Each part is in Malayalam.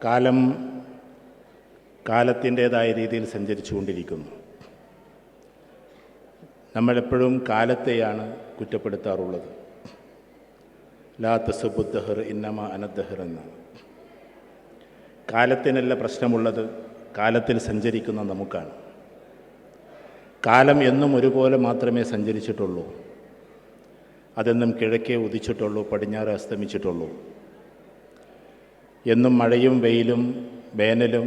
കാലം കാലത്തിൻ്റേതായ രീതിയിൽ സഞ്ചരിച്ചുകൊണ്ടിരിക്കുന്നു. നമ്മളെപ്പോഴും കാലത്തെയാണ് കുറ്റപ്പെടുത്താറുള്ളത്. ലാ തസുബുദ്ദഹർ ഇന്നമ അനദ്ദഹർ എന്നാണ്. കാലത്തിനല്ല പ്രശ്നമുള്ളത്, കാലത്തിൽ സഞ്ചരിക്കുന്ന നമുക്കാണ്. കാലം എന്നും ഒരുപോലെ മാത്രമേ സഞ്ചരിച്ചിട്ടുള്ളൂ. അതെന്നും കിഴക്കേ ഉദിച്ചിട്ടുള്ളൂ, പടിഞ്ഞാറ് അസ്തമിച്ചിട്ടുള്ളൂ. എന്നും മഴയും വെയിലും വേനലും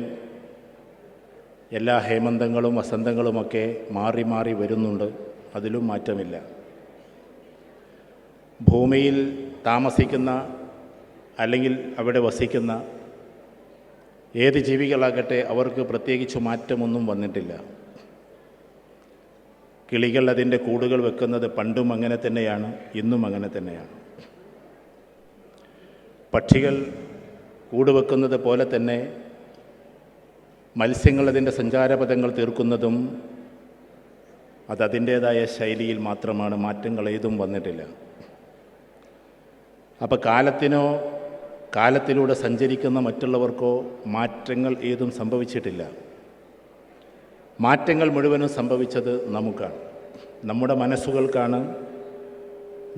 എല്ലാ ഹേമന്തങ്ങളും വസന്തങ്ങളുമൊക്കെ മാറി മാറി വരുന്നുണ്ട്. അതിലും മാറ്റമില്ല. ഭൂമിയിൽ താമസിക്കുന്ന അല്ലെങ്കിൽ അവിടെ വസിക്കുന്ന ഏത് ജീവികളാകട്ടെ അവർക്ക് പ്രത്യേകിച്ച് മാറ്റമൊന്നും വന്നിട്ടില്ല. കിളികൾ അതിൻ്റെ കൂടുകൾ വെക്കുന്നത് പണ്ടും അങ്ങനെ തന്നെയാണ്, ഇന്നും അങ്ങനെ തന്നെയാണ്. പക്ഷികൾ കൂട് വെക്കുന്നത് പോലെ തന്നെ മത്സ്യങ്ങൾ അതിൻ്റെ സഞ്ചാരപഥങ്ങൾ തീർക്കുന്നതും അതതിൻ്റേതായ ശൈലിയിൽ മാത്രമാണ്. മാറ്റങ്ങൾ ഏതും വന്നിട്ടില്ല. അപ്പോൾ കാലത്തിനോ കാലത്തിലൂടെ സഞ്ചരിക്കുന്ന മറ്റുള്ളവർക്കോ മാറ്റങ്ങൾ ഏതും സംഭവിച്ചിട്ടില്ല. മാറ്റങ്ങൾ മുഴുവനും സംഭവിച്ചത് നമുക്കാണ്, നമ്മുടെ മനസ്സുകൾക്കാണ്,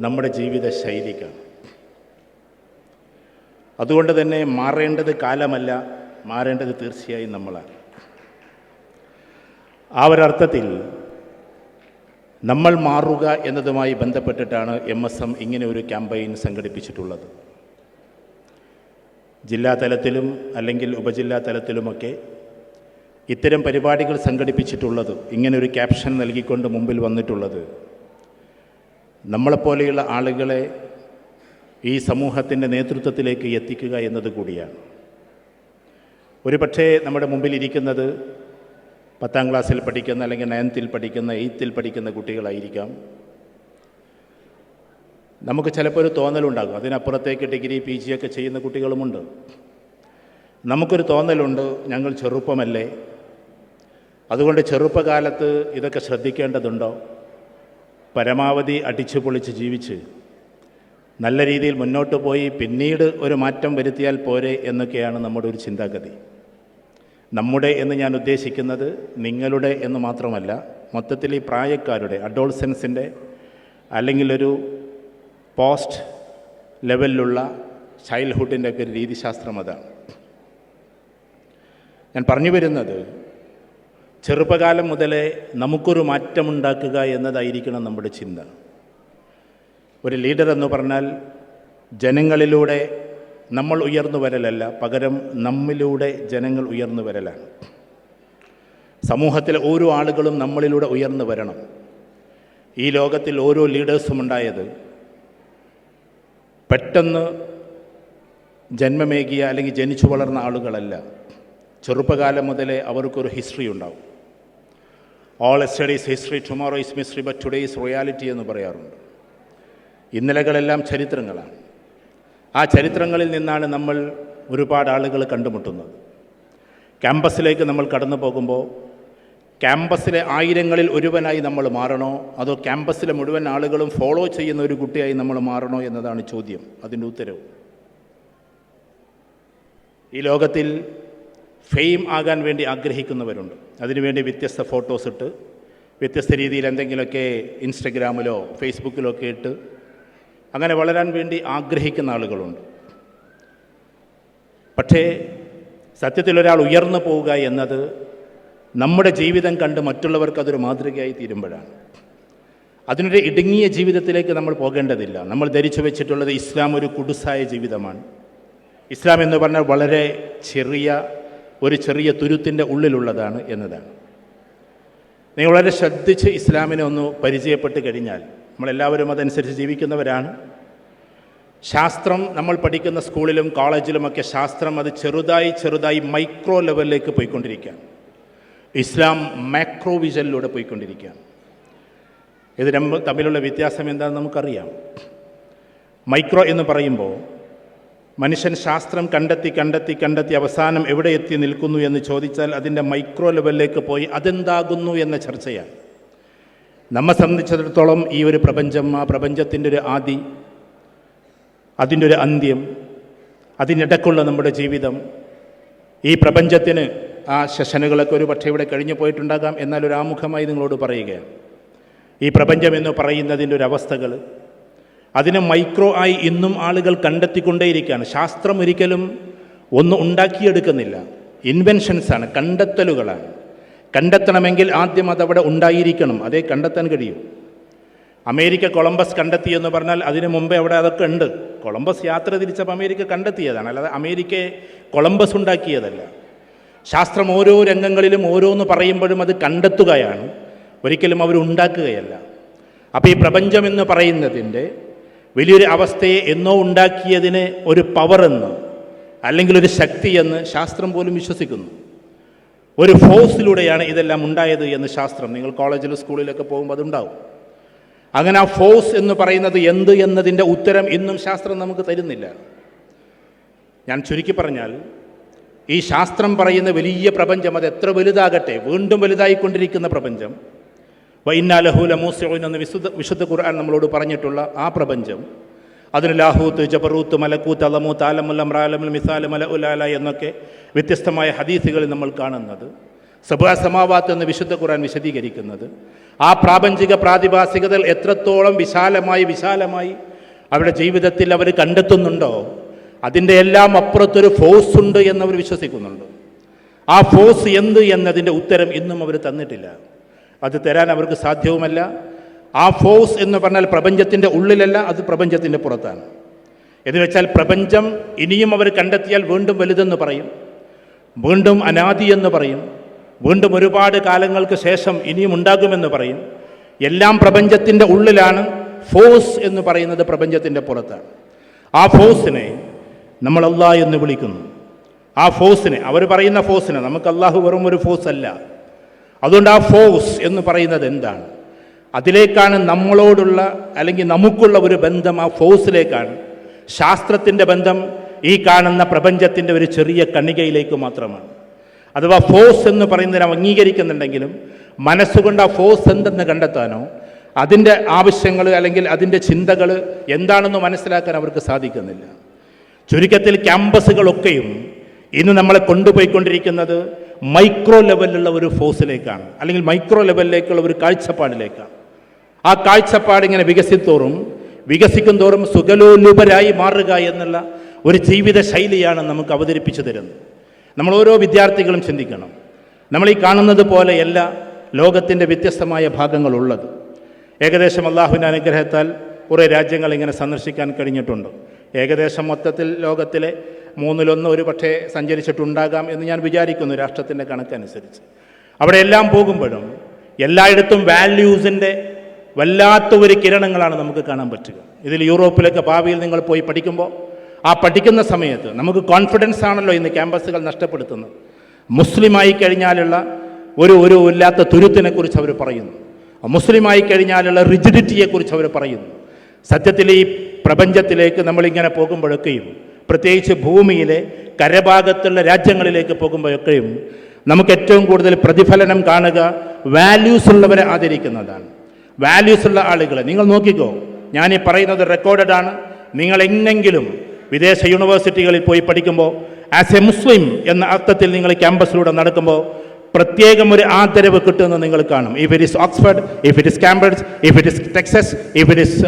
നമ്മുടെ ജീവിത ശൈലിക്കാണ്. അതുകൊണ്ട് തന്നെ മാറേണ്ടത് കാലമല്ല, മാറേണ്ടത് തീർച്ചയായും നമ്മളാണ്. ആ ഒരർത്ഥത്തിൽ നമ്മൾ മാറുക എന്നതുമായി ബന്ധപ്പെട്ടിട്ടാണ് MSM ഇങ്ങനെ ഒരു ക്യാമ്പയിൻ സംഘടിപ്പിച്ചിട്ടുള്ളത്. ജില്ലാ തലത്തിലും അല്ലെങ്കിൽ ഉപജില്ലാ തലത്തിലുമൊക്കെ ഇത്തരം പരിപാടികൾ സംഘടിപ്പിച്ചിട്ടുള്ളത്, ഇങ്ങനൊരു ക്യാപ്ഷൻ നൽകിക്കൊണ്ട് മുമ്പിൽ വന്നിട്ടുള്ളത് നമ്മളെപ്പോലെയുള്ള ആളുകളെ ഈ സമൂഹത്തിൻ്റെ നേതൃത്വത്തിലേക്ക് എത്തിക്കുക എന്നത് കൂടിയാണ്. ഒരു പക്ഷേ നമ്മുടെ മുമ്പിലിരിക്കുന്നത് 10ാം ക്ലാസ്സിൽ പഠിക്കുന്ന അല്ലെങ്കിൽ 9th പഠിക്കുന്ന 8th പഠിക്കുന്ന കുട്ടികളായിരിക്കാം. നമുക്ക് ചിലപ്പോൾ ഒരു തോന്നലുണ്ടാകും, അതിനപ്പുറത്തേക്ക് ഡിഗ്രി PG ഒക്കെ ചെയ്യുന്ന കുട്ടികളുമുണ്ട്. നമുക്കൊരു തോന്നലുണ്ട്, ഞങ്ങൾ ചെറുപ്പമല്ലേ, അതുകൊണ്ട് ചെറുപ്പകാലത്ത് ഇതൊക്കെ ശ്രദ്ധിക്കേണ്ടതുണ്ടോ, പരമാവധി അടിച്ചു പൊളിച്ച് ജീവിച്ച് നല്ല രീതിയിൽ മുന്നോട്ട് പോയി പിന്നീട് ഒരു മാറ്റം വരുത്തിയാൽ പോരെ എന്നൊക്കെയാണ് നമ്മുടെ ഒരു ചിന്താഗതി. നമ്മുടെ എന്ന് ഞാൻ ഉദ്ദേശിക്കുന്നത് നിങ്ങളുടെ എന്ന് മാത്രമല്ല, മൊത്തത്തിൽ ഈ പ്രായക്കാരുടെ അഡോൾസൻസിൻ്റെ അല്ലെങ്കിൽ ഒരു പോസ്റ്റ് ലെവലിലുള്ള ചൈൽഡ്ഹുഡിൻ്റെ ഒക്കെ ഒരു രീതിശാസ്ത്രം അതാണ്. ഞാൻ പറഞ്ഞു വരുന്നത്, ചെറുപ്പകാലം മുതലേ നമുക്കൊരു മാറ്റമുണ്ടാക്കുക എന്നതായിരിക്കണം നമ്മുടെ ചിന്ത. ഒരു ലീഡർ എന്ന് പറഞ്ഞാൽ ജനങ്ങളിലൂടെ നമ്മൾ ഉയർന്നു വരലല്ല, പകരം നമ്മിലൂടെ ജനങ്ങൾ ഉയർന്നു വരലാണ്. സമൂഹത്തിലെ ഓരോ ആളുകളും നമ്മളിലൂടെ ഉയർന്നു വരണം. ഈ ലോകത്തിൽ ഓരോ ലീഡേഴ്സും ഉണ്ടായത് പെട്ടെന്ന് ജന്മമേകിയ അല്ലെങ്കിൽ ജനിച്ചു വളർന്ന ആളുകളല്ല. ചെറുപ്പകാലം മുതലേ അവർക്കൊരു ഹിസ്റ്ററി ഉണ്ടാവും. All yesterday's history, tomorrow is mystery, but today is reality എന്ന് പറയാറുണ്ട്. ഇന്നലകളെല്ലാം ചരിത്രങ്ങളാണ്. ആ ചരിത്രങ്ങളിൽ നിന്നാണ് നമ്മൾ ഒരുപാട് ആളുകൾ കണ്ടുമുട്ടുന്നത്. ക്യാമ്പസിലേക്ക് നമ്മൾ കടന്നു പോകുമ്പോൾ ക്യാമ്പസിലെ ആയിരങ്ങളിൽ ഒരുവനായി നമ്മൾ മാറണോ, അതോ ക്യാമ്പസിലെ മുഴുവൻ ആളുകളും ഫോളോ ചെയ്യുന്ന ഒരു കുട്ടിയായി നമ്മൾ മാറണോ എന്നതാണ് ചോദ്യം. അതിൻ്റെ ഉത്തരവ്, ഈ ലോകത്തിൽ ഫെയിം ആകാൻ വേണ്ടി ആഗ്രഹിക്കുന്നവരുണ്ട്. അതിനുവേണ്ടി വ്യത്യസ്ത ഫോട്ടോസ് ഇട്ട് വ്യത്യസ്ത രീതിയിൽ എന്തെങ്കിലുമൊക്കെ ഇൻസ്റ്റഗ്രാമിലോ ഫേസ്ബുക്കിലോ ഒക്കെ ഇട്ട് അങ്ങനെ വളരാൻ വേണ്ടി ആഗ്രഹിക്കുന്ന ആളുകളുണ്ട്. പക്ഷേ സത്യത്തിൽ ഒരാൾ ഉയർന്നു പോവുക എന്നത് നമ്മുടെ ജീവിതം കണ്ട് മറ്റുള്ളവർക്ക് അതൊരു മാതൃകയായി തീരുമ്പോഴാണ്. അതിനൊരു ഇടുങ്ങിയ ജീവിതത്തിലേക്ക് നമ്മൾ പോകേണ്ടതില്ല. നമ്മൾ ധരിച്ചു വെച്ചിട്ടുള്ളത് ഇസ്ലാം ഒരു കുടുസായ ജീവിതമാണ്. ഇസ്ലാം എന്ന് പറഞ്ഞാൽ വളരെ ചെറിയ തുരുത്തിൻ്റെ ഉള്ളിലുള്ളതാണ് എന്നതാണ്. നിങ്ങൾ വളരെ ശ്രദ്ധിച്ച് ഇസ്ലാമിനെ ഒന്ന് പരിചയപ്പെട്ട് കഴിഞ്ഞാൽ, നമ്മളെല്ലാവരും അതനുസരിച്ച് ജീവിക്കുന്നവരാണ്. ശാസ്ത്രം നമ്മൾ പഠിക്കുന്ന സ്കൂളിലും കോളേജിലുമൊക്കെ ശാസ്ത്രം അത് ചെറുതായി മൈക്രോ ലെവലിലേക്ക് പോയിക്കൊണ്ടിരിക്കുകയാണ്. ഇസ്ലാം മാക്രോ വിഷനിലൂടെ പോയിക്കൊണ്ടിരിക്കുകയാണ്. ഇത് തമ്മിലുള്ള വ്യത്യാസം എന്താണെന്ന് നമുക്കറിയാം. മൈക്രോ എന്ന് പറയുമ്പോൾ മനുഷ്യൻ ശാസ്ത്രം കണ്ടെത്തി അവസാനം എവിടെ എത്തി നിൽക്കുന്നു എന്ന് ചോദിച്ചാൽ അതിൻ്റെ മൈക്രോ ലെവലിലേക്ക് പോയി അതെന്താകുന്നു എന്ന ചർച്ചയാണ്. നമ്മെ സംബന്ധിച്ചിടത്തോളം ഈ ഒരു പ്രപഞ്ചം, ആ പ്രപഞ്ചത്തിൻ്റെ ഒരു ആദി, അതിൻ്റെ ഒരു അന്ത്യം, അതിനിടയ്ക്കുള്ള നമ്മുടെ ജീവിതം, ഈ പ്രപഞ്ചത്തിന് ആ സെഷനുകളൊക്കെ ഒരു പക്ഷേ ഇവിടെ കഴിഞ്ഞു പോയിട്ടുണ്ടാകാം, എന്നാൽ ഒരു ആമുഖമായി നിങ്ങളോട് പറയുകയാണ്. ഈ പ്രപഞ്ചം എന്ന് പറയുന്നതിൻ്റെ ഒരു അവസ്ഥകൾ അതിനെ മൈക്രോ ആയി ഇന്നും ആളുകൾ കണ്ടെത്തിക്കൊണ്ടേയിരിക്കുകയാണ്. ശാസ്ത്രം ഒരിക്കലും ഒന്നും ഉണ്ടാക്കിയെടുക്കുന്നില്ല, ഇൻവെൻഷൻസാണ്, കണ്ടെത്തലുകളാണ്. കണ്ടെത്തണമെങ്കിൽ ആദ്യം അതവിടെ ഉണ്ടായിരിക്കണം, അതേ കണ്ടെത്താൻ കഴിയും. അമേരിക്ക കൊളംബസ് കണ്ടെത്തിയെന്ന് പറഞ്ഞാൽ അതിനു മുമ്പേ അവിടെ അതൊക്കെ ഉണ്ട്. കൊളംബസ് യാത്ര തിരിച്ചപ്പോൾ അമേരിക്ക കണ്ടെത്തിയതാണ്, അല്ലാതെ അമേരിക്കയെ കൊളംബസ് ഉണ്ടാക്കിയതല്ല. ശാസ്ത്രം ഓരോ രംഗങ്ങളിലും ഓരോന്ന് പറയുമ്പോഴും അത് കണ്ടെത്തുകയാണ്, ഒരിക്കലും അവർ ഉണ്ടാക്കുകയല്ല. അപ്പോൾ ഈ പ്രപഞ്ചം എന്ന് പറയുന്നതിൻ്റെ വലിയൊരു അവസ്ഥയെ എന്നോ ഉണ്ടാക്കിയതിന് ഒരു പവറെന്ന് അല്ലെങ്കിൽ ഒരു ശക്തിയെന്ന് ശാസ്ത്രം പോലും വിശ്വസിക്കുന്നു. ഒരു ഫോഴ്സിലൂടെയാണ് ഇതെല്ലാം ഉണ്ടായത് എന്ന് ശാസ്ത്രം, നിങ്ങൾ കോളേജിലും സ്കൂളിലൊക്കെ പോകുമ്പോൾ അതുണ്ടാവും. അങ്ങനെ ആ ഫോഴ്സ് എന്ന് പറയുന്നത് എന്ത് എന്നതിൻ്റെ ഉത്തരം ഇന്നും ശാസ്ത്രം നമുക്ക് തരുന്നില്ല. ഞാൻ ചുരുക്കി പറഞ്ഞാൽ, ഈ ശാസ്ത്രം പറയുന്ന വലിയ പ്രപഞ്ചം അത് എത്ര വലുതാകട്ടെ, വീണ്ടും വലുതായിക്കൊണ്ടിരിക്കുന്ന പ്രപഞ്ചം, വഇന്നാ ലഹു ലമൂസിഊൻ എന്ന് വിശുദ്ധ ഖുർആൻ നമ്മളോട് പറഞ്ഞിട്ടുള്ള ആ പ്രപഞ്ചം, അതിന് ലാഹൂത്ത്, ജബറൂത്ത്, മലക്കൂത്ത്, അലമൂത്ത്, ആലമുൽ അംർ, ആലമുൽ മിസാൽ, മലഉൽ അല എന്നൊക്കെ വ്യത്യസ്തമായ ഹദീസുകളിൽ നമ്മൾ കാണുന്നത്, സബ്അ സമാവാത്ത് എന്ന് വിശുദ്ധ ഖുർആൻ വിശദീകരിക്കുന്നത്, ആ പ്രാപഞ്ചിക പ്രാതിഭാസികതകൾ എത്രത്തോളം വിശാലമായി അവരുടെ ജീവിതത്തിൽ അവർ കണ്ടെത്തുന്നുണ്ടോ അതിൻ്റെ എല്ലാം അപ്പുറത്തൊരു ഫോഴ്സ് ഉണ്ട് എന്നവർ വിശ്വസിക്കുന്നുണ്ട്. ആ ഫോഴ്സ് എന്ത് എന്നതിൻ്റെ ഉത്തരം ഇന്നും അവർ തന്നിട്ടില്ല, അത് തരാൻ അവർക്ക് സാധ്യവുമല്ല. ആ ഫോഴ്സ് എന്ന് പറഞ്ഞാൽ പ്രപഞ്ചത്തിൻ്റെ ഉള്ളിലല്ല, അത് പ്രപഞ്ചത്തിൻ്റെ പുറത്താണ്. എന്ന് വെച്ചാൽ പ്രപഞ്ചം ഇനിയും അവർ കണ്ടെത്തിയാൽ വീണ്ടും വലുതെന്ന് പറയും, വീണ്ടും അനാദി എന്ന് പറയും, വീണ്ടും ഒരുപാട് കാലങ്ങൾക്ക് ശേഷം ഇനിയും ഉണ്ടാകുമെന്ന് പറയും. എല്ലാം പ്രപഞ്ചത്തിൻ്റെ ഉള്ളിലാണ്, ഫോഴ്സ് എന്ന് പറയുന്നത് പ്രപഞ്ചത്തിൻ്റെ പുറത്താണ്. ആ ഫോഴ്സിനെ നമ്മൾ അല്ലാഹ് എന്ന് വിളിക്കുന്നു. ആ ഫോഴ്സിനെ, അവർ പറയുന്ന ഫോഴ്സിനെ, നമുക്ക് അല്ലാഹു വെറും ഒരു ഫോഴ്സ് അല്ല. അതുകൊണ്ട് ആ ഫോഴ്സ് എന്ന് പറയുന്നത് എന്താണ്, അതിലേക്കാണ് നമ്മളോടുള്ള അല്ലെങ്കിൽ നമുക്കുള്ള ഒരു ബന്ധം, ആ ഫോഴ്സിലേക്കാണ്. ശാസ്ത്രത്തിൻ്റെ ബന്ധം ഈ കാണുന്ന പ്രപഞ്ചത്തിൻ്റെ ഒരു ചെറിയ കണികയിലേക്ക് മാത്രമാണ്. അഥവാ ഫോഴ്സ് എന്ന് പറയുന്നതിനെ അംഗീകരിക്കുന്നുണ്ടെങ്കിലും മനസ്സുകൊണ്ട് ആ ഫോഴ്സ് എന്തെന്ന് കണ്ടെത്താനോ അതിൻ്റെ ആവശ്യങ്ങൾ അല്ലെങ്കിൽ അതിൻ്റെ ചിന്തകൾ എന്താണെന്ന് മനസ്സിലാക്കാൻ അവർക്ക് സാധിക്കുന്നില്ല. ചുരുക്കത്തിൽ ക്യാമ്പസുകളൊക്കെയും ഇന്ന് നമ്മളെ കൊണ്ടുപോയിക്കൊണ്ടിരിക്കുന്നത് മൈക്രോ ലെവലിലുള്ള ഒരു ഫോഴ്സിലേക്കാണ്, അല്ലെങ്കിൽ മൈക്രോ ലെവലിലേക്കുള്ള ഒരു കാഴ്ചപ്പാടിലേക്കാണ്. ആ കാഴ്ചപ്പാട് ഇങ്ങനെ വികസിക്കും തോറും സുഖലോലുപരായി മാറുക എന്നുള്ള ഒരു ജീവിത ശൈലിയാണ് നമുക്ക് അവതരിപ്പിച്ചു തരുന്നത്. നമ്മൾ ഓരോ വിദ്യാർത്ഥികളും ചിന്തിക്കണം, നമ്മൾ ഈ കാണുന്നത് പോലെയല്ല ലോകത്തിൻ്റെ വ്യത്യസ്തമായ ഭാഗങ്ങളുള്ളത്. ഏകദേശം അള്ളാഹുവിൻ്റെ അനുഗ്രഹത്താൽ കുറേ രാജ്യങ്ങൾ ഇങ്ങനെ സന്ദർശിക്കാൻ കഴിഞ്ഞിട്ടുണ്ട്. ഏകദേശം മൊത്തത്തിൽ ലോകത്തിലെ 1/3 ഒരു പക്ഷേ സഞ്ചരിച്ചിട്ടുണ്ടാകാം എന്ന് ഞാൻ വിചാരിക്കുന്നു, രാഷ്ട്രത്തിൻ്റെ കണക്കനുസരിച്ച്. അവിടെ എല്ലാം പോകുമ്പോഴും എല്ലായിടത്തും വാല്യൂസിൻ്റെ വല്ലാത്ത ഒരു കിരണങ്ങളാണ് നമുക്ക് കാണാൻ പറ്റുക. ഇതിൽ യൂറോപ്പിലൊക്കെ ഭാവിയിൽ നിങ്ങൾ പോയി പഠിക്കുമ്പോൾ ആ പഠിക്കുന്ന സമയത്ത് നമുക്ക് കോൺഫിഡൻസ് ആണല്ലോ ഇന്ന് ക്യാമ്പസുകൾ നഷ്ടപ്പെടുത്തുന്നത്. മുസ്ലിമായി കഴിഞ്ഞാലുള്ള ഒരു ഇല്ലാത്ത തുരുത്തിനെക്കുറിച്ച് അവർ പറയുന്നു, മുസ്ലിമായി കഴിഞ്ഞാലുള്ള റിജിഡിറ്റിയെക്കുറിച്ച് അവർ പറയുന്നു. സത്യത്തിൽ ഈ പ്രപഞ്ചത്തിലേക്ക് നമ്മളിങ്ങനെ പോകുമ്പോഴൊക്കെയും, പ്രത്യേകിച്ച് ഭൂമിയിലെ കരഭാഗത്തുള്ള രാജ്യങ്ങളിലേക്ക് പോകുമ്പോഴൊക്കെയും നമുക്ക് ഏറ്റവും കൂടുതൽ പ്രതിഫലനം കാണുക വാല്യൂസ് ഉള്ളവരെ ആദരിക്കുന്നതാണ്. വാല്യൂസ് ഉള്ള ആളുകളെ നിങ്ങൾ നോക്കിക്കോ, ഞാനീ പറയുന്നത് റെക്കോർഡഡ് ആണ്. നിങ്ങൾ എങ്ങനെങ്കിലും വിദേശ യൂണിവേഴ്സിറ്റികളിൽ പോയി പഠിക്കുമ്പോൾ ആസ് എ മുസ്ലിം എന്ന അർത്ഥത്തിൽ നിങ്ങൾ ക്യാമ്പസിലൂടെ നടക്കുമ്പോൾ പ്രത്യേകം ഒരു ആദരവ് കിട്ടുമെന്ന് നിങ്ങൾ കാണും. If it is Oxford, if it is Cambridge, if it is Texas, if it is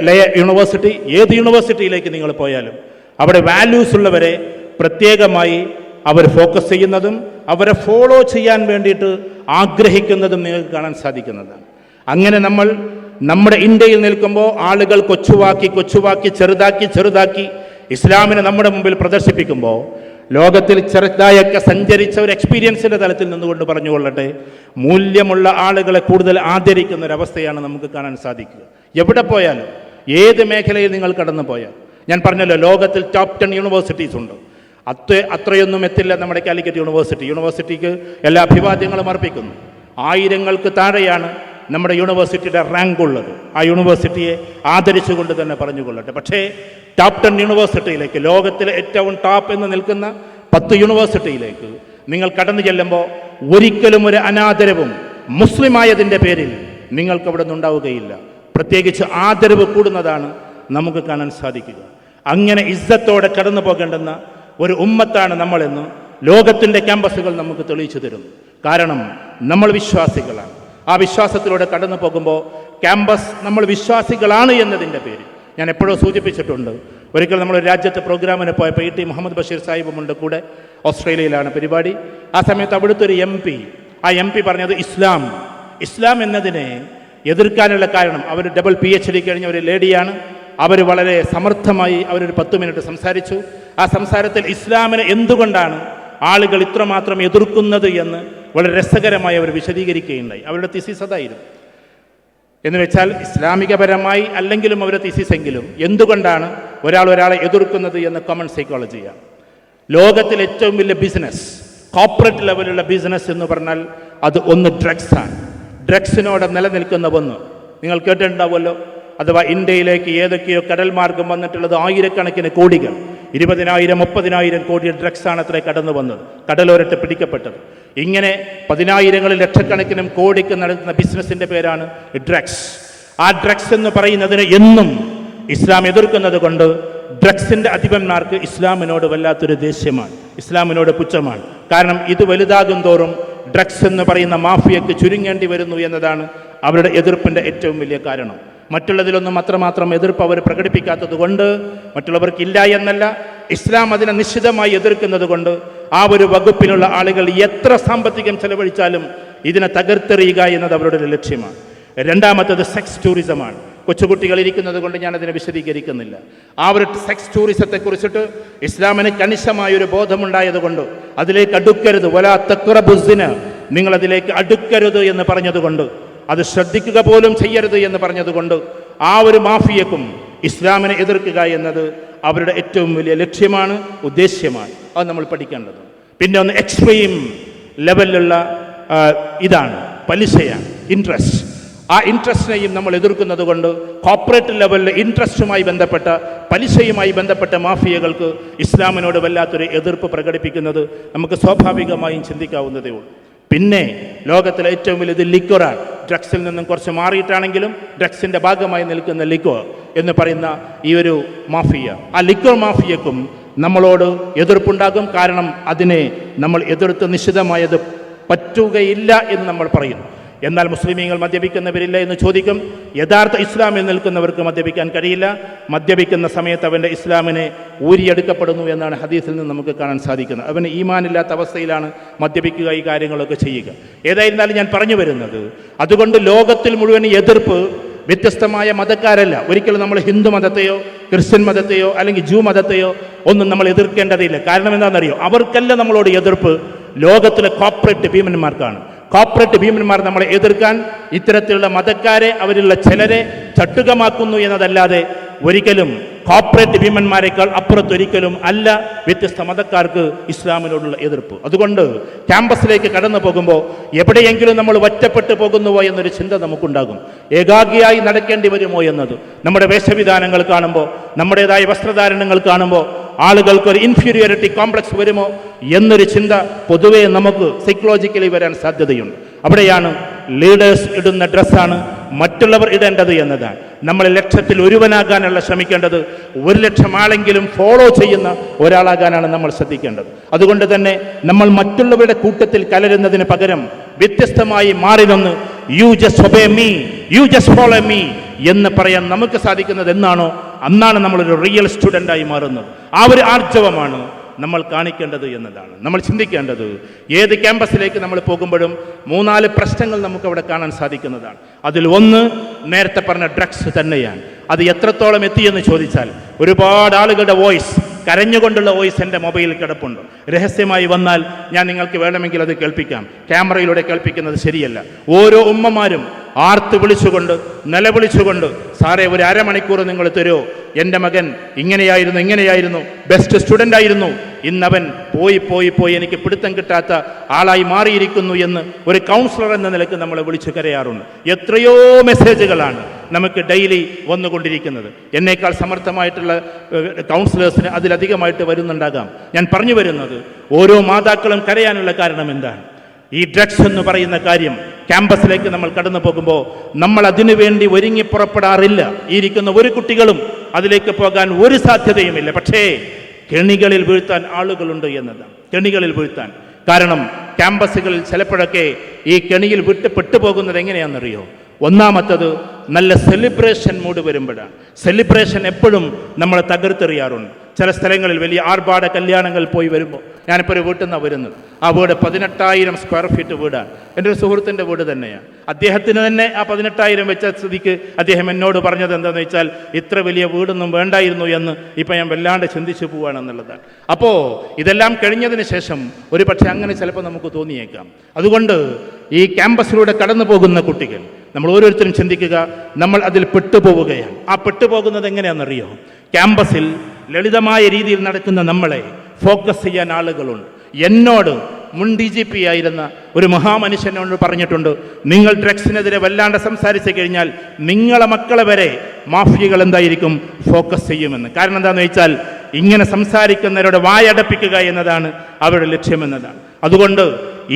Laya university, ഏത് യൂണിവേഴ്സിറ്റിയിലേക്ക് നിങ്ങൾ പോയാലും അവിടെ വാല്യൂസ് ഉള്ളവരെ പ്രത്യേകമായി അവർ ഫോക്കസ് ചെയ്യുന്നതും അവരെ ഫോളോ ചെയ്യാൻ വേണ്ടിയിട്ട് ആഗ്രഹിക്കുന്നതും നിങ്ങൾക്ക് കാണാൻ സാധിക്കുന്നതാണ്. അങ്ങനെ നമ്മൾ നമ്മുടെ ഇന്ത്യയിൽ നിൽക്കുമ്പോൾ ആളുകൾ കൊച്ചുവാക്കി ചെറുതാക്കി ഇസ്ലാമിനെ നമ്മുടെ മുമ്പിൽ പ്രദർശിപ്പിക്കുമ്പോൾ ലോകത്തിൽ ചെറുതായൊക്കെ സഞ്ചരിച്ച ഒരു എക്സ്പീരിയൻസിൻ്റെ തലത്തിൽ നിന്നുകൊണ്ട് പറഞ്ഞുകൊള്ളട്ടെ, മൂല്യമുള്ള ആളുകളെ കൂടുതൽ ആദരിക്കുന്ന ഒരവസ്ഥയാണ് നമുക്ക് കാണാൻ സാധിക്കുക. എവിടെ പോയാലും, ഏത് മേഖലയിൽ നിങ്ങൾ കടന്നു പോയാൽ, ഞാൻ പറഞ്ഞല്ലോ ലോകത്തിൽ ടോപ്പ് 10 യൂണിവേഴ്സിറ്റീസ് ഉണ്ട്. അത്രയൊന്നും എത്തില്ല നമ്മുടെ കാലിക്കറ്റ് യൂണിവേഴ്സിറ്റിക്ക് എല്ലാ അഭിവാദ്യങ്ങളും അർപ്പിക്കുന്നു. 1000-ങ്ങൾക്ക് താഴെയാണ് നമ്മുടെ യൂണിവേഴ്സിറ്റിയുടെ റാങ്ക് ഉള്ളത്. ആ യൂണിവേഴ്സിറ്റിയെ ആദരിച്ചുകൊണ്ട് തന്നെ പറഞ്ഞുകൊള്ളട്ടെ. പക്ഷേ ടോപ്പ് 10 യൂണിവേഴ്സിറ്റിയിലേക്ക്, ലോകത്തിലെ ഏറ്റവും ടോപ്പ് എന്ന് നിൽക്കുന്ന 10 യൂണിവേഴ്സിറ്റിയിലേക്ക് നിങ്ങൾ കടന്നു ചെല്ലുമ്പോൾ ഒരിക്കലും ഒരു അനാദരവും മുസ്ലിമായതിൻ്റെ പേരിൽ നിങ്ങൾക്ക് അവിടെ നിന്നുണ്ടാവുകയില്ല. പ്രത്യേകിച്ച് ആദരവ് കൂടുന്നതാണ് നമുക്ക് കാണാൻ സാധിക്കുക. അങ്ങനെ ഇസ്സത്തോടെ കടന്നു പോകേണ്ടുന്ന ഒരു ഉമ്മത്താണ് നമ്മളെന്ന് ലോകത്തിൻ്റെ ക്യാമ്പസുകൾ നമുക്ക് തെളിയിച്ചു തരുന്നു. കാരണം നമ്മൾ വിശ്വാസികളാണ്. ആ വിശ്വാസത്തിലൂടെ കടന്നു പോകുമ്പോൾ ക്യാമ്പസ് നമ്മൾ വിശ്വാസികളാണ് എന്നതിൻ്റെ പേരിൽ ഞാൻ എപ്പോഴും സൂചിപ്പിച്ചിട്ടുണ്ട്. ഒരിക്കൽ നമ്മൾ രാജ്യത്തെ പ്രോഗ്രാമിന് പോയപ്പോൾ ടി മുഹമ്മദ് ബഷീർ സാഹിബുമുണ്ട് കൂടെ. ഓസ്ട്രേലിയയിലാണ് പരിപാടി. ആ സമയത്ത് അവിടുത്തെ ഒരു MP പറഞ്ഞത് ഇസ്ലാം എന്നതിനെ എതിർക്കാനുള്ള കാരണം, അവർ ഡബിൾ PhD കഴിഞ്ഞ ഒരു ലേഡിയാണ്. അവർ വളരെ സമർത്ഥമായി അവരൊരു 10 മിനിറ്റ് സംസാരിച്ചു. ആ സംസാരത്തിൽ ഇസ്ലാമിനെ എന്തുകൊണ്ടാണ് ആളുകൾ ഇത്രമാത്രം എതിർക്കുന്നത് എന്ന് വളരെ രസകരമായി അവർ വിശദീകരിക്കുകയുണ്ടായി. അവരുടെ തിസിസ് അതായിരുന്നു. എന്ന് വെച്ചാൽ ഇസ്ലാമികപരമായി അല്ലെങ്കിലും അവരുടെ തിസിസെങ്കിലും എന്തുകൊണ്ടാണ് ഒരാളെ എതിർക്കുന്നത് എന്ന് കോമൺ സൈക്കോളജിയാണ്. ലോകത്തിൽ ഏറ്റവും വലിയ ബിസിനസ്, കോർപ്പറേറ്റ് ലെവലുള്ള ബിസിനസ് എന്ന് പറഞ്ഞാൽ അത് ഒന്ന് ഡ്രഗ്സാണ്. ഡ്രഗ്സിനോട് നിലനിൽക്കുന്ന ഒന്ന് നിങ്ങൾ കേട്ടിട്ടുണ്ടാവുമല്ലോ. അഥവാ ഇന്ത്യയിലേക്ക് ഏതൊക്കെയോ കടൽ മാർഗം വന്നിട്ടുള്ളത് ആയിരക്കണക്കിന് കോടികൾ, 20,000-30,000 കോടി ഡ്രഗ്സാണ് അത്ര കടന്നു വന്നത്, കടലോരത്ത് പിടിക്കപ്പെട്ടത്. ഇങ്ങനെ 10,000-ങ്ങളിൽ ലക്ഷക്കണക്കിനും കോടിക്ക് നടത്തുന്ന ബിസിനസിൻ്റെ പേരാണ് ഡ്രഗ്സ്. ആ ഡ്രഗ്സ് എന്ന് പറയുന്നതിന് എന്നും ഇസ്ലാം എതിർക്കുന്നത് കൊണ്ട് ഡ്രഗ്സിൻ്റെ അധിപന്മാർക്ക് ഇസ്ലാമിനോട് വല്ലാത്തൊരു ദേഷ്യമാണ്, ഇസ്ലാമിനോട് പുച്ഛമാണ്. കാരണം ഇത് വലുതാകും തോറും ഡ്രഗ്സ് എന്ന് പറയുന്ന മാഫിയക്ക് ചുരുങ്ങേണ്ടി വരുന്നു എന്നതാണ് അവരുടെ എതിർപ്പിൻ്റെ ഏറ്റവും വലിയ കാരണം. മറ്റുള്ളതിലൊന്നും അത്രമാത്രം എതിർപ്പ് അവർ പ്രകടിപ്പിക്കാത്തത് കൊണ്ട്, മറ്റുള്ളവർക്കില്ല എന്നല്ല, ഇസ്ലാം അതിനെ നിശ്ചിതമായി എതിർക്കുന്നത് കൊണ്ട് ആ ഒരു വകുപ്പിലുള്ള ആളുകൾ എത്ര സാമ്പത്തികം ചെലവഴിച്ചാലും ഇതിനെ തകർത്തെറിയുക എന്നത് അവരുടെ ഒരു ലക്ഷ്യമാണ്. രണ്ടാമത്തേത് സെക്സ് ടൂറിസമാണ്. കൊച്ചുകുട്ടികൾ ഇരിക്കുന്നത് കൊണ്ട് ഞാനതിനെ വിശദീകരിക്കുന്നില്ല. ആ ഒരു സെക്സ് ടൂറിസത്തെക്കുറിച്ചിട്ട് ഇസ്ലാമിന് കണിശമായൊരു ബോധമുണ്ടായതുകൊണ്ട് അതിലേക്ക് അടുക്കരുത്, വലാ തഖ്റബുസ്സിന, നിങ്ങളതിലേക്ക് അടുക്കരുത് എന്ന് പറഞ്ഞതുകൊണ്ട്, അത് ശ്രദ്ധിക്കുക പോലും ചെയ്യരുത് എന്ന് പറഞ്ഞതുകൊണ്ട് ആ ഒരു മാഫിയക്കും ഇസ്ലാമിനെ എതിർക്കുക എന്നത് അവരുടെ ഏറ്റവും വലിയ ലക്ഷ്യമാണ്, ഉദ്ദേശ്യമാണ്. അത് നമ്മൾ പഠിക്കേണ്ടത്. പിന്നെ ഒന്ന് എക്സ്ട്രീം ലെവലിലുള്ള ഇതാണ്, പലിശയാണ്, ഇൻട്രസ്റ്റ്. ആ ഇൻട്രസ്റ്റിനെയും നമ്മൾ എതിർക്കുന്നത് കൊണ്ട് കോർപ്പറേറ്റ് ലെവലിലെ ഇൻട്രസ്റ്റുമായി ബന്ധപ്പെട്ട, പലിശയുമായി ബന്ധപ്പെട്ട മാഫിയകൾക്ക് ഇസ്ലാമിനോട് വല്ലാത്തൊരു എതിർപ്പ് പ്രകടിപ്പിക്കുന്നത് നമുക്ക് സ്വാഭാവികമായും ചിന്തിക്കാവുന്നതേ ഉള്ളൂ. പിന്നെ ലോകത്തിലെ ഏറ്റവും വലുത് ലിക്വറാണ്. ഡ്രഗ്സിൽ നിന്നും കുറച്ച് മാറിയിട്ടാണെങ്കിലും ഡ്രഗ്സിൻ്റെ ഭാഗമായി നിൽക്കുന്ന ലിക്വർ എന്ന് പറയുന്ന ഈ ഒരു മാഫിയ, ആ ലിക്വർ മാഫിയക്കും നമ്മളോട് എതിർപ്പുണ്ടാകും. കാരണം അതിനെ നമ്മൾ എതിർത്ത് നിശ്ചിതമായത് പറ്റുകയില്ല എന്ന് നമ്മൾ പറയുന്നു. എന്നാൽ മുസ്ലിമീങ്ങൾ മദ്യപിക്കുന്നവരില്ല എന്ന് ചോദിക്കും. യഥാർത്ഥ ഇസ്ലാമിൽ നിൽക്കുന്നവർക്ക് മദ്യപിക്കാൻ കഴിയില്ല. മദ്യപിക്കുന്ന സമയത്ത് അവൻ്റെ ഇസ്ലാമിനെ ഊരിയെടുക്കപ്പെടുന്നു എന്നാണ് ഹദീസിൽ നിന്ന് നമുക്ക് കാണാൻ സാധിക്കുന്നത്. അവന് ഈമാനില്ലാത്ത അവസ്ഥയിലാണ് മദ്യപിക്കുക, ഈ കാര്യങ്ങളൊക്കെ ചെയ്യുക. ഏതായിരുന്നാലും ഞാൻ പറഞ്ഞു വരുന്നത്, അതുകൊണ്ട് ലോകത്തിൽ മുഴുവൻ എതിർപ്പ് വ്യത്യസ്തമായ മതക്കാരല്ല. ഒരിക്കലും നമ്മൾ ഹിന്ദു മതത്തെയോ ക്രിസ്ത്യൻ മതത്തെയോ അല്ലെങ്കിൽ ജൂ മതത്തെയോ ഒന്നും നമ്മൾ എതിർക്കേണ്ടതില്ല. കാരണം എന്താണെന്നറിയോ, അവർക്കല്ല നമ്മളോട് എതിർപ്പ്, ലോകത്തിലെ കോർപ്പറേറ്റ് ഭീമന്മാർക്കാണ്. കോർപ്പറേറ്റ് ഭീമന്മാർ നമ്മളെ എതിർക്കാൻ ഇത്തരത്തിലുള്ള മതക്കാരെ, അവരിലുള്ള ചിലരെ ചട്ടുകമാക്കുന്നു എന്നതല്ലാതെ ഒരിക്കലും കോർപ്പറേറ്റ് ഭീമന്മാരെക്കാൾ അപ്പുറത്തൊരിക്കലും അല്ല വ്യത്യസ്ത മതക്കാർക്ക് ഇസ്ലാമിനോടുള്ള എതിർപ്പ്. അതുകൊണ്ട് ക്യാമ്പസിലേക്ക് കടന്നു പോകുമ്പോൾ എവിടെയെങ്കിലും നമ്മൾ ഒറ്റപ്പെട്ടു പോകുന്നുവോ എന്നൊരു ചിന്ത നമുക്കുണ്ടാകും. ഏകാഗിയായി നടക്കേണ്ടി വരുമോ എന്നത്, നമ്മുടെ വേഷവിധാനങ്ങൾ കാണുമ്പോൾ, നമ്മുടേതായ വസ്ത്രധാരണങ്ങൾ കാണുമ്പോൾ ആളുകൾക്കൊരു ഇൻഫീരിയോറിറ്റി കോംപ്ലക്സ് വരുമോ എന്നൊരു ചിന്ത പൊതുവേ നമുക്ക് സൈക്കോളജിക്കലി വരാൻ സാധ്യതയുണ്ട്. അവിടെയാണ് ലീഡേഴ്സ് ഇടുന്ന ഡ്രസ്സാണ് മറ്റുള്ളവർ ഇടേണ്ടത് എന്നതാണ്. നമ്മൾ ലക്ഷത്തിൽ ഒരുവനാകാനല്ല ശ്രമിക്കേണ്ടത്, 1,00,000 ആളെങ്കിലും ഫോളോ ചെയ്യുന്ന ഒരാളാകാനാണ് നമ്മൾ ശ്രദ്ധിക്കേണ്ടത്. അതുകൊണ്ട് തന്നെ നമ്മൾ മറ്റുള്ളവരുടെ കൂട്ടത്തിൽ കലരുന്നതിന് പകരം വ്യത്യസ്തമായി മാറി നിന്ന് you just obey me, you just follow me എന്ന് പറയാൻ നമുക്ക് സാധിക്കുന്നത് എന്നാണോ അന്നാണ് നമ്മളൊരു റിയൽ സ്റ്റുഡൻ്റായി മാറുന്നത്. ആ ഒരു ആർജവമാണ് നമ്മൾ കാണിക്കേണ്ടത് എന്നതാണ് നമ്മൾ ചിന്തിക്കേണ്ടത്. ഏത് ക്യാമ്പസിലേക്ക് നമ്മൾ പോകുമ്പോഴും 3-4 പ്രശ്നങ്ങൾ നമുക്ക് അവിടെ കാണാൻ സാധിക്കുന്നതാണ്. അതിൽ ഒന്ന് നേരത്തെ പറഞ്ഞ ഡ്രഗ്സ് തന്നെയാണ്. അത് എത്രത്തോളം എത്തിയെന്ന് ചോദിച്ചാൽ, ഒരുപാട് ആളുകളുടെ വോയിസ്, കരഞ്ഞുകൊണ്ടുള്ള വോയിസ് എൻ്റെ മൊബൈലിൽ കിടപ്പുണ്ട്. രഹസ്യമായി വന്നാൽ ഞാൻ നിങ്ങൾക്ക് വേണമെങ്കിൽ അത് കേൾപ്പിക്കാം. ക്യാമറയിലൂടെ കേൾപ്പിക്കുന്നത് ശരിയല്ല. ഓരോ ഉമ്മമാരും ആർത്ത് വിളിച്ചുകൊണ്ട്, നിലവിളിച്ചുകൊണ്ട്, സാറേ ഒരു അരമണിക്കൂർ നിങ്ങൾ തരുമോ, എൻ്റെ മകൻ ഇങ്ങനെയായിരുന്നു, ബെസ്റ്റ് സ്റ്റുഡൻ്റ് ആയിരുന്നു, ഇന്നവൻ പോയി എനിക്ക് പിടുത്തം കിട്ടാത്ത ആളായി മാറിയിരിക്കുന്നു എന്ന് ഒരു കൗൺസിലർ എന്ന നിലയ്ക്ക് നമ്മളെ വിളിച്ചു കരയാറുണ്ട്. എത്രയോ മെസ്സേജുകളാണ് നമുക്ക് ഡെയിലി വന്നുകൊണ്ടിരിക്കുന്നത്. എന്നേക്കാൾ സമർത്ഥമായിട്ടുള്ള കൗൺസിലേഴ്സിന് അതിലധികമായിട്ട് വരുന്നുണ്ടാകാം. ഞാൻ പറഞ്ഞു വരുന്നത്, ഓരോ മാതാക്കളും കരയാനുള്ള കാരണം എന്താണ്? ഈ ഡ്രഗ്സ് എന്ന് പറയുന്ന കാര്യം ക്യാമ്പസിലേക്ക് നമ്മൾ കടന്നു പോകുമ്പോൾ നമ്മൾ അതിനു വേണ്ടി ഒരുങ്ങി പുറപ്പെടാറില്ല. ഈ ഇരിക്കുന്ന ഒരു കുട്ടികളും അതിലേക്ക് പോകാൻ ഒരു സാധ്യതയുമില്ല. പക്ഷേ കെണികളിൽ വീഴ്ത്താൻ ആളുകളുണ്ട് എന്നതാണ്. കെണികളിൽ വീഴ്ത്താൻ. കാരണം ക്യാമ്പസുകളിൽ ചിലപ്പോഴൊക്കെ ഈ കെണിയിൽ പെട്ടുപോകുന്നത് എങ്ങനെയാണെന്നറിയോ? ഒന്നാമത്തത് നല്ല സെലിബ്രേഷൻ മൂഡ് വരുമ്പോഴാണ്. സെലിബ്രേഷൻ എപ്പോഴും നമ്മളെ തകർത്തെറിയാറുണ്ട്. ചില സ്ഥലങ്ങളിൽ വലിയ ആർഭാട കല്യാണങ്ങൾ പോയി വരുമ്പോൾ, ഞാനിപ്പോൾ ഒരു വീട്ടിൽ നിന്നാണ് വരുന്നത്, ആ വീട് 18,000 സ്ക്വയർ ഫീറ്റ് വീടാണ്. എൻ്റെ ഒരു സുഹൃത്തിൻ്റെ വീട് തന്നെയാണ്. അദ്ദേഹത്തിന് തന്നെ ആ 18,000 വെച്ച സ്ഥിതിക്ക് അദ്ദേഹം എന്നോട് പറഞ്ഞത് എന്താണെന്ന് വെച്ചാൽ, ഇത്ര വലിയ വീടൊന്നും വേണ്ടായിരുന്നു എന്ന് ഇപ്പം ഞാൻ വല്ലാണ്ട് ചിന്തിച്ചു പോവുകയാണെന്നുള്ളതാണ്. അപ്പോൾ ഇതെല്ലാം കഴിഞ്ഞതിന് ശേഷം ഒരു പക്ഷേ അങ്ങനെ ചിലപ്പോൾ നമുക്ക് തോന്നിയേക്കാം. അതുകൊണ്ട് ഈ ക്യാമ്പസിലൂടെ കടന്നു പോകുന്ന കുട്ടികൾ, നമ്മൾ ഓരോരുത്തരും ചിന്തിക്കുക, നമ്മൾ അതിൽ പെട്ടുപോവുകയാണ്. ആ പെട്ടുപോകുന്നത് എങ്ങനെയാണെന്നറിയോ? ക്യാമ്പസിൽ ലളിതമായ രീതിയിൽ നടക്കുന്ന നമ്മളെ ഫോക്കസ് ചെയ്യാൻ ആളുകളുണ്ട്. എന്നോട് മുൻ DGP ആയിരുന്ന ഒരു മഹാമനുഷ്യനോട് പറഞ്ഞിട്ടുണ്ട്, നിങ്ങൾ ഡ്രഗ്സിനെതിരെ വല്ലാണ്ട് സംസാരിച്ചു കഴിഞ്ഞാൽ നിങ്ങളെ മക്കളെ വരെ മാഫിയകൾ എന്തായിരിക്കും ഫോക്കസ് ചെയ്യുമെന്ന്. കാരണം എന്താണെന്ന് വെച്ചാൽ, ഇങ്ങനെ സംസാരിക്കുന്നവരുടെ വായടപ്പിക്കുക എന്നതാണ് അവരുടെ ലക്ഷ്യമെന്നതാണ്. അതുകൊണ്ട്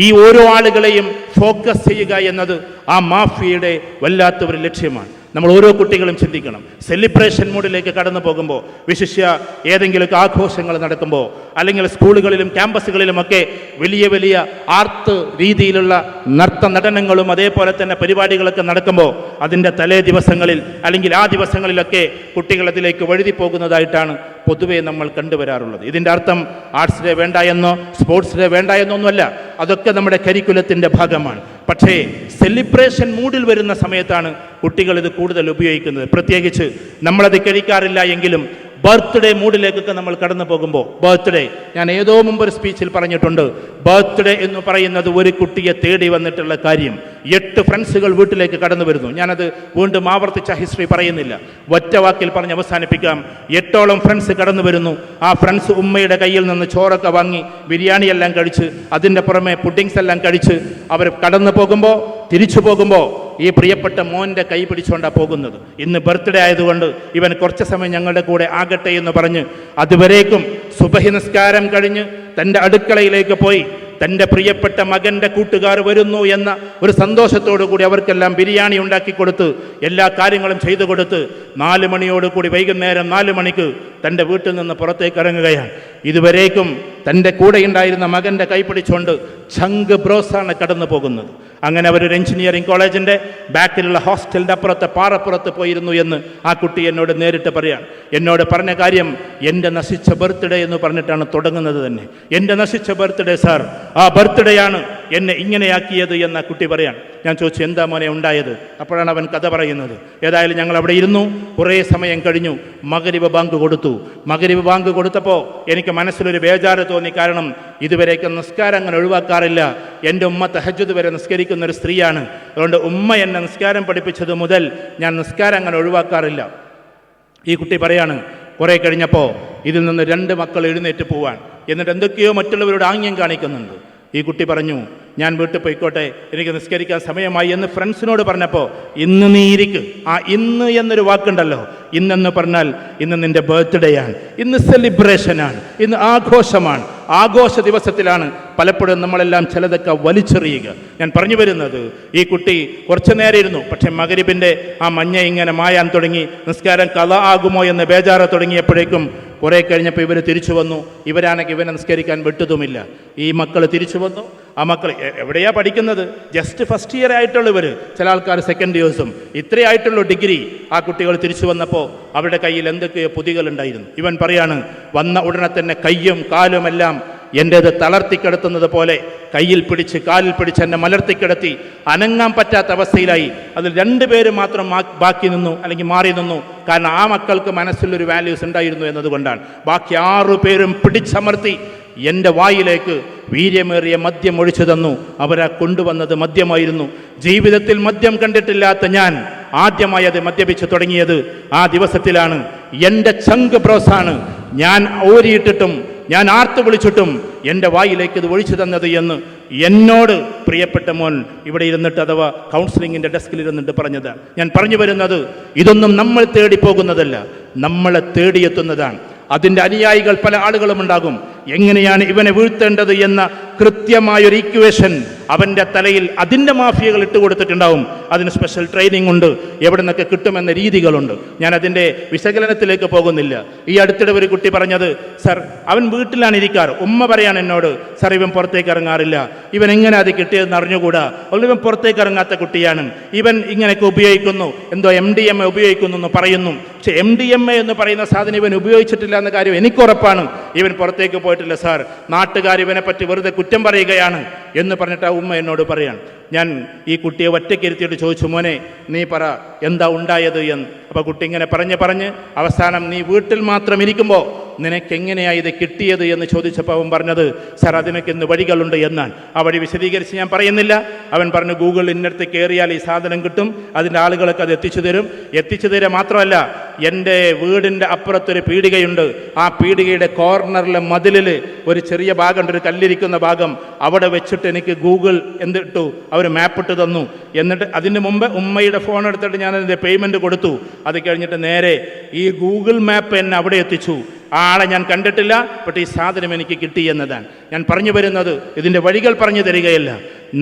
ഈ ഓരോ ആളുകളെയും ഫോക്കസ് ചെയ്യുക എന്നത് ആ മാഫിയയുടെ വല്ലാത്തൊരു ലക്ഷ്യമാണ്. നമ്മൾ ഓരോ കുട്ടികളും ചിന്തിക്കണം. സെലിബ്രേഷൻ മൂഡിലേക്ക് കടന്നു പോകുമ്പോൾ, വിശിഷ്യ ഏതെങ്കിലുമൊക്കെ ആഘോഷങ്ങൾ നടക്കുമ്പോൾ, അല്ലെങ്കിൽ സ്കൂളുകളിലും ക്യാമ്പസുകളിലുമൊക്കെ വലിയ വലിയ ആർട്ട് രീതിയിലുള്ള നൃത്ത നടനങ്ങളും അതേപോലെ തന്നെ പരിപാടികളൊക്കെ നടക്കുമ്പോൾ, അതിൻ്റെ തലേ ദിവസങ്ങളിൽ അല്ലെങ്കിൽ ആ ദിവസങ്ങളിലൊക്കെ കുട്ടികൾ അതിലേക്ക് വഴുതി പോകുന്നതായിട്ടാണ് പൊതുവേ നമ്മൾ കണ്ടുവരാറുള്ളത്. ഇതിൻ്റെ അർത്ഥം ആർട്സ് ഡേ വേണ്ട എന്നോ സ്പോർട്സ് ഡേ വേണ്ട എന്നൊന്നുമല്ല. അതൊക്കെ നമ്മുടെ കരിക്കുലത്തിൻ്റെ ഭാഗമാണ്. പക്ഷേ സെലിബ്രേഷൻ മൂഡിൽ വരുന്ന സമയത്താണ് കുട്ടികൾ ഇത് കൂടുതൽ ഉപയോഗിക്കുന്നത്. പ്രത്യേകിച്ച് നമ്മളത് കഴിക്കാറില്ല എങ്കിലും ബർത്ത്ഡേ മൂഡിലേക്കൊക്കെ നമ്മൾ കടന്നു പോകുമ്പോൾ, ബർത്ത്ഡേ, ഞാൻ ഏതോ മുമ്പ് ഒരു സ്പീച്ചിൽ പറഞ്ഞിട്ടുണ്ട്, ബർത്ത്ഡേ എന്ന് പറയുന്നത് ഒരു കുട്ടിയെ തേടി വന്നിട്ടുള്ള കാര്യം. 8 ഫ്രണ്ട്സുകൾ വീട്ടിലേക്ക് കടന്നു വരുന്നു. ഞാനത് വീണ്ടും ആവർത്തിച്ച ഹിസ്റ്ററി പറയുന്നില്ല, ഒറ്റ വാക്കിൽ പറഞ്ഞ് അവസാനിപ്പിക്കാം. 8ഓളം ഫ്രണ്ട്സ് കടന്നു വരുന്നു. ആ ഫ്രണ്ട്സ് ഉമ്മയുടെ കയ്യിൽ നിന്ന് ചോറൊക്കെ വാങ്ങി ബിരിയാണിയെല്ലാം കഴിച്ച്, അതിൻ്റെ പുറമെ പുഡിങ്സ് എല്ലാം കഴിച്ച് അവർ കടന്നു പോകുമ്പോൾ, തിരിച്ചു പോകുമ്പോൾ ഈ പ്രിയപ്പെട്ട മോൻ്റെ കൈ പിടിച്ചുകൊണ്ടാണ് പോകുന്നത്. ഇന്ന് ബർത്ത്ഡേ ആയതുകൊണ്ട് ഇവൻ കുറച്ച് സമയം ഞങ്ങളുടെ കൂടെ ആകട്ടെ എന്ന് പറഞ്ഞ് അതുവരേക്കും സുബഹി നിസ്കാരം കഴിഞ്ഞ് തൻ്റെ അടുക്കളയിലേക്ക് പോയി തൻ്റെ പ്രിയപ്പെട്ട മകൻ്റെ കൂട്ടുകാർ വരുന്നു എന്ന ഒരു സന്തോഷത്തോടു കൂടി അവർക്കെല്ലാം ബിരിയാണി ഉണ്ടാക്കി കൊടുത്ത് എല്ലാ കാര്യങ്ങളും ചെയ്തു കൊടുത്ത് 4 മണിയോടുകൂടി വൈകുന്നേരം 4 മണിക്ക് തൻ്റെ വീട്ടിൽ നിന്ന് പുറത്തേക്ക് ഇറങ്ങുകയാണ്. ഇതുവരേക്കും തൻ്റെ കൂടെ ഉണ്ടായിരുന്ന മകൻ്റെ കൈ പിടിച്ചുകൊണ്ട് ചങ്ക് ബ്രോസാണ് കടന്നു പോകുന്നത്. അങ്ങനെ അവരൊരു എഞ്ചിനീയറിംഗ് കോളേജിൻ്റെ ബാക്കിലുള്ള ഹോസ്റ്റലിൻ്റെ അപ്പുറത്തെ പാറപ്പുറത്ത് പോയിരുന്നു എന്ന് ആ കുട്ടി എന്നോട് നേരിട്ട് പറയാം. എന്നോട് പറഞ്ഞ കാര്യം, എൻ്റെ നശിച്ച ബർത്ത്ഡേ എന്ന് പറഞ്ഞിട്ടാണ് തുടങ്ങുന്നത് തന്നെ. എൻ്റെ നശിച്ച ബർത്ത്ഡേ സാർ, ആ ബർത്ത്ഡേ ആണ് എന്നെ ഇങ്ങനെയാക്കിയത് എന്ന കുട്ടി പറയാൻ. ഞാൻ ചോദിച്ചു, എന്താ മോനെ ഉണ്ടായത്? അപ്പോഴാണ് അവൻ കഥ പറയുന്നത്. ഏതായാലും ഞങ്ങൾ അവിടെ ഇരുന്നു, കുറേ സമയം കഴിഞ്ഞു, മഗ്‌രിബ് ബാങ്ക് കൊടുത്തു. മഗ്‌രിബ് ബാങ്ക് കൊടുത്തപ്പോൾ എനിക്ക് മനസ്സിലൊരു ബേജാറ് തോന്നി. കാരണം ഇതുവരെയൊക്കെ നിസ്കാരം അങ്ങനെ ഒഴിവാക്കാറില്ല. എൻ്റെ ഉമ്മ തഹജ്ജുദ് വരെ നിസ്കരിക്കുന്ന ഒരു സ്ത്രീയാണ്. അതുകൊണ്ട് ഉമ്മ എന്നെ നിസ്കാരം പഠിപ്പിച്ചത് മുതൽ ഞാൻ നിസ്കാരം അങ്ങനെ ഒഴിവാക്കാറില്ല. ഈ കുട്ടി പറയാണ്, കുറേ കഴിഞ്ഞപ്പോൾ ഇതിൽ നിന്ന് 2 മക്കൾ എഴുന്നേറ്റ് പോവാൻ, എന്നിട്ട് എന്തൊക്കെയോ മറ്റുള്ളവരോട് ആംഗ്യം കാണിക്കുന്നുണ്ട്. ഈ കുട്ടി പറഞ്ഞു, ഞാൻ വീട്ടിൽ പോയിക്കോട്ടെ, എനിക്ക് നിസ്കരിക്കാൻ സമയമായി എന്ന് ഫ്രണ്ട്സിനോട് പറഞ്ഞപ്പോൾ, ഇന്ന് നീ ഇരിക്ക്. ആ ഇന്ന് എന്നൊരു വാക്കുണ്ടല്ലോ, ഇന്നെന്ന് പറഞ്ഞാൽ ഇന്ന് നിൻ്റെ ബർത്ത്ഡേ ആണ്, ഇന്ന് സെലിബ്രേഷനാണ്, ഇന്ന് ആഘോഷമാണ്. ആഘോഷ ദിവസത്തിലാണ് പലപ്പോഴും നമ്മളെല്ലാം ചിലതൊക്കെ വലിച്ചെറിയുക. ഞാൻ പറഞ്ഞു വരുന്നത്, ഈ കുട്ടി കുറച്ചു നേരം ഇരുന്നു, പക്ഷെ മഗ്‌രിബിൻ്റെ ആ മഞ്ഞ ഇങ്ങനെ മായാൻ തുടങ്ങി. നിസ്കാരം ഖളാ ആകുമോ എന്ന് ബേജാറ് തുടങ്ങിയപ്പോഴേക്കും കുറേ കഴിഞ്ഞപ്പോൾ ഇവർ തിരിച്ചു വന്നു. ഇവരാണെങ്കിൽ ഇവനെ നിസ്കരിക്കാൻ വിട്ടതുമില്ല. ഈ മക്കൾ തിരിച്ചു വന്നു. ആ മക്കൾ എവിടെയാണ് പഠിക്കുന്നത്? ജസ്റ്റ് ഫസ്റ്റ് ഇയർ ആയിട്ടുള്ളവർ, ചില ആൾക്കാർ സെക്കൻഡ് ഇയേഴ്സും, ഇത്രയായിട്ടുള്ള ഡിഗ്രി. ആ കുട്ടികൾ തിരിച്ചു വന്നപ്പോൾ അവരുടെ കയ്യിൽ എന്തൊക്കെയോ പൊതികളുണ്ടായിരുന്നു. ഇവൻ പറയാണ്, വന്ന ഉടനെ തന്നെ കയ്യും കാലുമെല്ലാം എൻ്റേത് തളർത്തിക്കിടത്തുന്നത് പോലെ കയ്യിൽ പിടിച്ച് കാലിൽ പിടിച്ച് എന്നെ മലർത്തിക്കിടത്തി അനങ്ങാൻ പറ്റാത്ത അവസ്ഥയിലായി. അതിൽ 2 പേര് മാത്രം ബാക്കി നിന്നു, അല്ലെങ്കിൽ മാറി നിന്നു. കാരണം ആ മക്കൾക്ക് മനസ്സിലൊരു വാല്യൂസ് ഉണ്ടായിരുന്നു എന്നതുകൊണ്ടാണ്. ബാക്കി 6 പേരും പിടിച്ചമർത്തി എൻ്റെ വായിലേക്ക് വീര്യമേറിയ മദ്യം ഒഴിച്ചു തന്നു. അവരാ കൊണ്ടുവന്നത് മദ്യമായിരുന്നു. ജീവിതത്തിൽ മദ്യം കണ്ടിട്ടില്ലാത്ത ഞാൻ ആദ്യമായി അത് മദ്യപിച്ച് തുടങ്ങിയത് ആ ദിവസത്തിലാണ്. എൻ്റെ ചങ്ക് ബ്രോസാണ് ഞാൻ ഓരിയിട്ടിട്ടും ഞാൻ ആർത്ത് വിളിച്ചിട്ടും എൻ്റെ വായിലേക്ക് ഇത് ഒഴിച്ചു തന്നത് എന്ന് എന്നോട് പ്രിയപ്പെട്ട മോൻ ഇവിടെ ഇരുന്നിട്ട്, അഥവാ കൗൺസിലിങ്ങിൻ്റെ ഡെസ്കിൽ ഇരുന്നിട്ട് പറഞ്ഞതാണ്. ഞാൻ പറഞ്ഞു വരുന്നത്, ഇതൊന്നും നമ്മൾ തേടി പോകുന്നതല്ല, നമ്മളെ തേടിയെത്തുന്നതാണ്. അതിൻ്റെ അനുയായികൾ പല ആളുകളും ഉണ്ടാകും. എങ്ങനെയാണ് ഇവനെ വീഴ്ത്തേണ്ടത് എന്ന കൃത്യമായൊരു ഇക്വേഷൻ അവൻ്റെ തലയിൽ അതിൻ്റെ മാഫിയകൾ ഇട്ട് കൊടുത്തിട്ടുണ്ടാവും. അതിന് സ്പെഷ്യൽ ട്രെയിനിങ് ഉണ്ട്, എവിടെ നിന്നൊക്കെ കിട്ടുമെന്ന രീതികളുണ്ട്. ഞാൻ അതിൻ്റെ വിശകലനത്തിലേക്ക് പോകുന്നില്ല. ഈ അടുത്തിടെ ഒരു കുട്ടി പറഞ്ഞത്, സർ അവൻ വീട്ടിലാണ് ഇരിക്കാറ്, ഉമ്മ പറയാണ് എന്നോട്, സർ ഇവൻ പുറത്തേക്ക് ഇറങ്ങാറില്ല, ഇവൻ എങ്ങനെ അത് കിട്ടിയതെന്ന് അറിഞ്ഞുകൂടാ, ഇവൻ പുറത്തേക്ക് ഇറങ്ങാത്ത കുട്ടിയാണ്, ഇവൻ ഇങ്ങനെയൊക്കെ ഉപയോഗിക്കുന്നു, എന്തോ MDMA ഉപയോഗിക്കുന്നു എന്ന് പറയുന്നു. പക്ഷെ MDMA എന്ന് പറയുന്ന സാധനം ഇവൻ ഉപയോഗിച്ചിട്ടില്ല എന്ന കാര്യം എനിക്കുറപ്പാണ്. ഇവൻ പുറത്തേക്ക് പോയിട്ടില്ല സാർ, നാട്ടുകാർ ഇവനെ പറ്റി വെറുതെ കുറ്റം പറയുകയാണ് എന്ന് പറഞ്ഞിട്ട് ആ ഉമ്മ എന്നോട് പറയാണ്. ഞാൻ ഈ കുട്ടിയെ ഒറ്റയ്ക്കിരുത്തിയിട്ട് ചോദിച്ചു, മോനെ നീ പറ എന്താ ഉണ്ടായത് എന്ന്. അപ്പോൾ കുട്ടി ഇങ്ങനെ പറഞ്ഞ് അവസാനം നീ വീട്ടിൽ മാത്രം ഇരിക്കുമ്പോൾ നിനക്കെങ്ങനെയാണ് ഇത് കിട്ടിയത് എന്ന് ചോദിച്ചപ്പോൾ അവൻ പറഞ്ഞത്, സാർ അതിനൊക്കെ ഇന്ന് വഴികളുണ്ട് എന്നാണ്. ആ വഴി വിശദീകരിച്ച് ഞാൻ പറയുന്നില്ല. അവൻ പറഞ്ഞു, ഗൂഗിൾ ഇന്നടുത്ത് കയറിയാൽ ഈ സാധനം കിട്ടും, അതിൻ്റെ ആളുകളൊക്കെ അത് എത്തിച്ചു തരിക മാത്രമല്ല, എൻ്റെ വീടിൻ്റെ അപ്പുറത്തൊരു പീടികയുണ്ട്, ആ പീടികയുടെ കോർണറിലെ മതിലിൽ ഒരു ചെറിയ ഭാഗമുണ്ട്, ഒരു കല്ലിരിക്കുന്ന ഭാഗം, അവിടെ വെച്ചിട്ട് എനിക്ക് ഗൂഗിൾ എന്തിട്ടു, അവർ മാപ്പ് ഇട്ട് തന്നു. എന്നിട്ട് അതിന് മുമ്പ് ഉമ്മയുടെ ഫോൺ എടുത്തിട്ട് ഞാൻ അതിൻ്റെ പേയ്മെൻറ്റ് കൊടുത്തു. അത് കഴിഞ്ഞിട്ട് നേരെ ഈ ഗൂഗിൾ മാപ്പ് എന്നെ അവിടെ എത്തിച്ചു. ആ ആളെ ഞാൻ കണ്ടിട്ടില്ല, പക്ഷേ ഈ സാധനം എനിക്ക് കിട്ടി എന്നതാണ് ഞാൻ പറഞ്ഞു വരുന്നത്. ഇതിൻ്റെ വഴികൾ പറഞ്ഞു തരികയല്ല,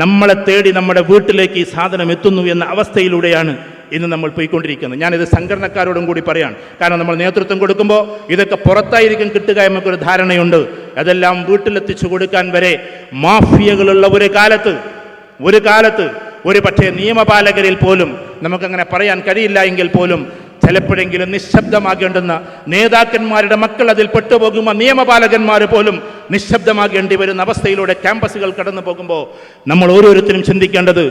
നമ്മളെ തേടി നമ്മുടെ വീട്ടിലേക്ക് ഈ സാധനം എത്തുന്നു എന്ന അവസ്ഥയിലൂടെയാണ് ഇന്ന് നമ്മൾ പോയിക്കൊണ്ടിരിക്കുന്നത്. ഞാനിത് സംഘടനക്കാരോടും കൂടി പറയാം. കാരണം നമ്മൾ നേതൃത്വം കൊടുക്കുമ്പോൾ ഇതൊക്കെ പുറത്തായിരിക്കും കിട്ടുക എന്നൊരു ധാരണയുണ്ട്. അതെല്ലാം വീട്ടിലെത്തിച്ചു കൊടുക്കാൻ വരെ മാഫിയകളുള്ള ഒരു കാലത്ത് ഒരു പക്ഷേ നിയമപാലകരിൽ പോലും നമുക്കങ്ങനെ പറയാൻ കഴിയില്ല എങ്കിൽ പോലും ചിലപ്പോഴെങ്കിലും നിശബ്ദമാകേണ്ടുന്ന നേതാക്കന്മാരുടെ മക്കൾ അതിൽ പെട്ടുപോകുമ്പോൾ നിയമപാലകന്മാർ പോലും നിശബ്ദമാകേണ്ടി വരുന്ന അവസ്ഥയിലൂടെ ക്യാമ്പസുകൾ കടന്നു പോകുമ്പോൾ നമ്മൾ ഓരോരുത്തരും ചിന്തിക്കേണ്ടത്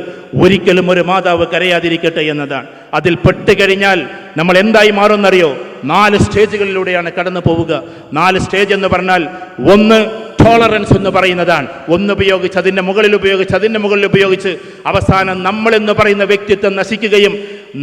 ഒരിക്കലും ഒരു മാതാവ് കരയാതിരിക്കട്ടെ എന്നതാണ്. അതിൽ പെട്ടുകഴിഞ്ഞാൽ നമ്മൾ എന്തായി മാറുമെന്നറിയോ? 4 സ്റ്റേജുകളിലൂടെയാണ് കടന്നു പോവുക. 4 സ്റ്റേജ് എന്ന് പറഞ്ഞാൽ, ഒന്ന് ടോളറൻസ് എന്ന് പറയുന്നതാണ്. ഒന്നുപയോഗിച്ച് അതിൻ്റെ മുകളിൽ ഉപയോഗിച്ച് അവസാനം നമ്മളെന്ന് പറയുന്ന വ്യക്തിത്വം നശിക്കുകയും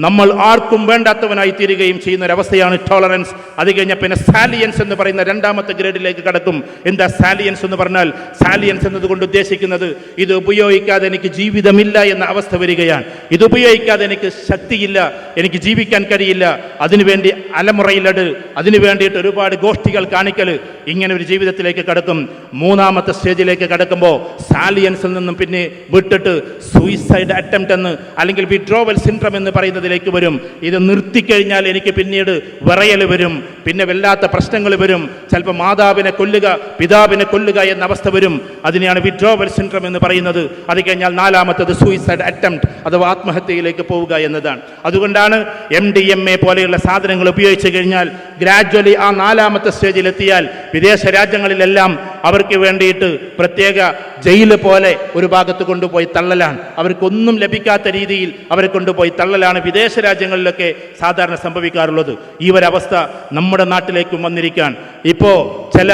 നമ്മൾ ആർക്കും വേണ്ടാത്തവനായി തീരുകയും ചെയ്യുന്ന ഒരവസ്ഥയാണ് ടോളറൻസ്. അത് കഴിഞ്ഞാൽ പിന്നെ സാലിയൻസ് എന്ന് പറയുന്ന 2ാമത്തെ ഗ്രേഡിലേക്ക് കടക്കും. എന്താ സാലിയൻസ് എന്ന് പറഞ്ഞാൽ? സാലിയൻസ് എന്നതുകൊണ്ട് ഉദ്ദേശിക്കുന്നത് ഇത് ഉപയോഗിക്കാതെ എനിക്ക് ജീവിതമില്ല എന്ന അവസ്ഥ വരികയാണ്. ഇത് ഉപയോഗിക്കാതെ എനിക്ക് ശക്തിയില്ല, എനിക്ക് ജീവിക്കാൻ കഴിയില്ല, അതിനുവേണ്ടി അലമുറയിലട്, അതിനു വേണ്ടിയിട്ട് ഒരുപാട് ഗോഷ്ഠികൾ കാണിക്കൽ, ഇങ്ങനെ ഒരു ജീവിതത്തിലേക്ക് കടക്കും. 3ാമത്തെ സ്റ്റേജിലേക്ക് കടക്കുമ്പോൾ സാലിയൻസിൽ നിന്നും പിന്നെ വിട്ടിട്ട് സൂയിസൈഡ് അറ്റംപ്റ്റ് എന്ന് അല്ലെങ്കിൽ വിഡ്രോവൽ സിൻഡ്രം എന്ന് പറയുന്നതിലേക്ക് വരും. ഇത് നിർത്തിക്കഴിഞ്ഞാൽ എനിക്ക് പിന്നീട് വിറയൽ വരും, പിന്നെ വല്ലാത്ത പ്രശ്നങ്ങൾ വരും, ചിലപ്പോൾ മാതാവിനെ കൊല്ലുക, പിതാവിനെ കൊല്ലുക എന്ന അവസ്ഥ വരും. അതിനെയാണ് വിഡ്രോവൽ സിൻഡ്രം എന്ന് പറയുന്നത്. അത് കഴിഞ്ഞാൽ 4ാമത്തത് സൂയിസൈഡ് അറ്റംപ്റ്റ് അഥവാ ആത്മഹത്യയിലേക്ക് പോവുക എന്നതാണ്. അതുകൊണ്ടാണ് MDMA പോലെയുള്ള സാധനങ്ങൾ ഉപയോഗിച്ച് കഴിഞ്ഞാൽ ഗ്രാജ്വലി ആ 4ാമത്തെ സ്റ്റേജിലെത്തിയാൽ വിദേശ രാജ്യങ്ങളിലെല്ലാം അവർക്ക് വേണ്ടിയിട്ട് പ്രത്യേക ജയിൽ പോലെ ഒരു ഭാഗത്ത് കൊണ്ടുപോയി തള്ളലാണ്. അവർക്കൊന്നും ലഭിക്കാത്ത രീതിയിൽ അവരെ കൊണ്ടുപോയി തള്ളലാണ് വിദേശ രാജ്യങ്ങളിലൊക്കെ സാധാരണ സംഭവിക്കാറുള്ളത്. ഈ ഒരവസ്ഥ നമ്മുടെ നാട്ടിലേക്കും വന്നിരിക്കാൻ. ഇപ്പോൾ ചില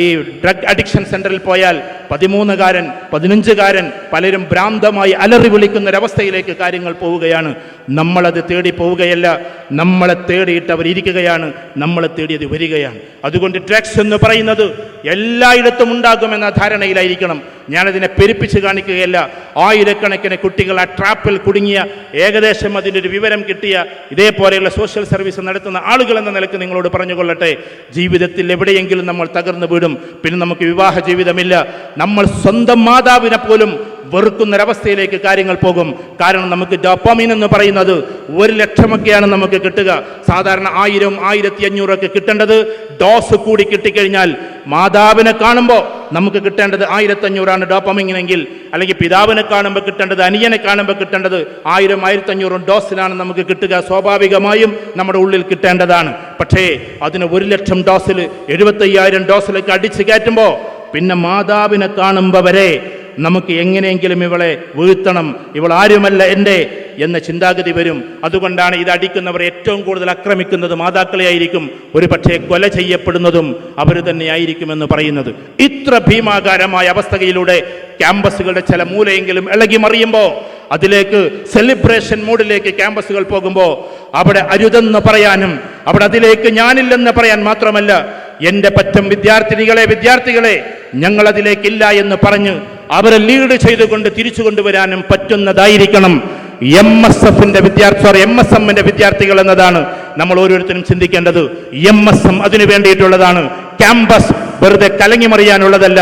ഈ ഡ്രഗ് അഡിക്ഷൻ സെൻ്ററിൽ പോയാൽ 13-കാരൻ 15-കാരൻ പലരും ഭ്രാന്തമായി അലറി വിളിക്കുന്നൊരവസ്ഥയിലേക്ക് കാര്യങ്ങൾ പോവുകയാണ്. നമ്മളത് തേടി പോവുകയല്ല, നമ്മളെ തേടിയിട്ട് അവരിയ്ക്കുകയാണ്, നമ്മളെ തേടിയത് വരികയാണ്. അതുകൊണ്ട് ഡ്രഗ്സ് എന്ന് പറയുന്നത് എല്ലായിടത്തും ഉണ്ടാകുമെന്ന ധാരണയിലായിരിക്കണം. ഞാനതിനെ പെരുപ്പിച്ച് കാണിക്കുകയല്ല. ആയിരക്കണക്കിന് കുട്ടികൾ ആ ട്രാപ്പിൽ കുടുങ്ങിയ, ഏകദേശം അതിൻ്റെ ഒരു വിവരം കിട്ടിയ ഇതേപോലെയുള്ള സോഷ്യൽ സർവീസ് നടത്തുന്ന ആളുകൾ എന്ന നിലക്ക് നിങ്ങളോട് പറഞ്ഞുകൊള്ളട്ടെ, ജീവിതത്തിൽ എവിടെയെങ്കിലും നമ്മൾ തകർന്നു വീടും. പിന്നെ നമുക്ക് വിവാഹ ജീവിതമില്ല. നമ്മൾ സ്വന്തം മാതാവിനെ പോലും വെറുക്കുന്നൊരവസ്ഥയിലേക്ക് കാര്യങ്ങൾ പോകും. കാരണം നമുക്ക് ഡോപാമിൻ എന്ന് പറയുന്നത് 1 ലക്ഷമൊക്കെയാണ് നമുക്ക് കിട്ടുക. സാധാരണ 1000, 1500 ഒക്കെ കിട്ടേണ്ടത് ഡോസ് കൂടി കിട്ടിക്കഴിഞ്ഞാൽ മാതാവിനെ കാണുമ്പോൾ നമുക്ക് കിട്ടേണ്ടത് 1500 ഡോപാമിനെങ്കിൽ, അല്ലെങ്കിൽ പിതാവിനെ കാണുമ്പോൾ കിട്ടേണ്ടത്, അനിയനെ കാണുമ്പോൾ കിട്ടേണ്ടത് 1000, 1500 ഡോസിലാണ് നമുക്ക് കിട്ടുക. സ്വാഭാവികമായും നമ്മുടെ ഉള്ളിൽ കിട്ടേണ്ടതാണ്. പക്ഷേ അതിന് 1 ലക്ഷം ഡോസിൽ 75,000 ഡോസിലേക്ക് അടിച്ചു കയറ്റുമ്പോൾ പിന്നെ മാതാവിനെ കാണുമ്പോൾ വരെ നമുക്ക് എങ്ങനെയെങ്കിലും ഇവളെ വീഴ്ത്തണം, ഇവൾ ആരുമല്ല എൻ്റെ എന്ന ചിന്താഗതി വരും. അതുകൊണ്ടാണ് ഇത് അടിക്കുന്നവർ ഏറ്റവും കൂടുതൽ ആക്രമിക്കുന്നത് മാതാക്കളെ ആയിരിക്കും. ഒരു പക്ഷേ കൊല ചെയ്യപ്പെടുന്നതും അവർ തന്നെയായിരിക്കുമെന്ന് പറയുന്നത്. ഇത്ര ഭീമാകാരമായ അവസ്ഥയിലൂടെ ക്യാമ്പസുകളുടെ ചില മൂലയെങ്കിലും ഇളകി മറിയുമ്പോൾ, അതിലേക്ക് സെലിബ്രേഷൻ മൂഡിലേക്ക് ക്യാമ്പസുകൾ പോകുമ്പോൾ അവിടെ അരുതെന്ന് പറയാനും അവിടെ അതിലേക്ക് ഞാനില്ലെന്ന് പറയാൻ മാത്രമല്ല, എൻ്റെ പറ്റം വിദ്യാർത്ഥികളെ ഞങ്ങളതിലേക്കില്ല എന്ന് പറഞ്ഞ് അവരെ ലീഡ് ചെയ്തുകൊണ്ട് തിരിച്ചു കൊണ്ടുവരാനും പറ്റുന്നതായിരിക്കണം MSMന്റെ വിദ്യാർത്ഥികൾ എന്നതാണ് നമ്മൾ ഓരോരുത്തരും ചിന്തിക്കേണ്ടത്. MSM അതിനു വേണ്ടിയിട്ടുള്ളതാണ്. ക്യാമ്പസ് വെറുതെ കലങ്ങിമറിയാനുള്ളതല്ല.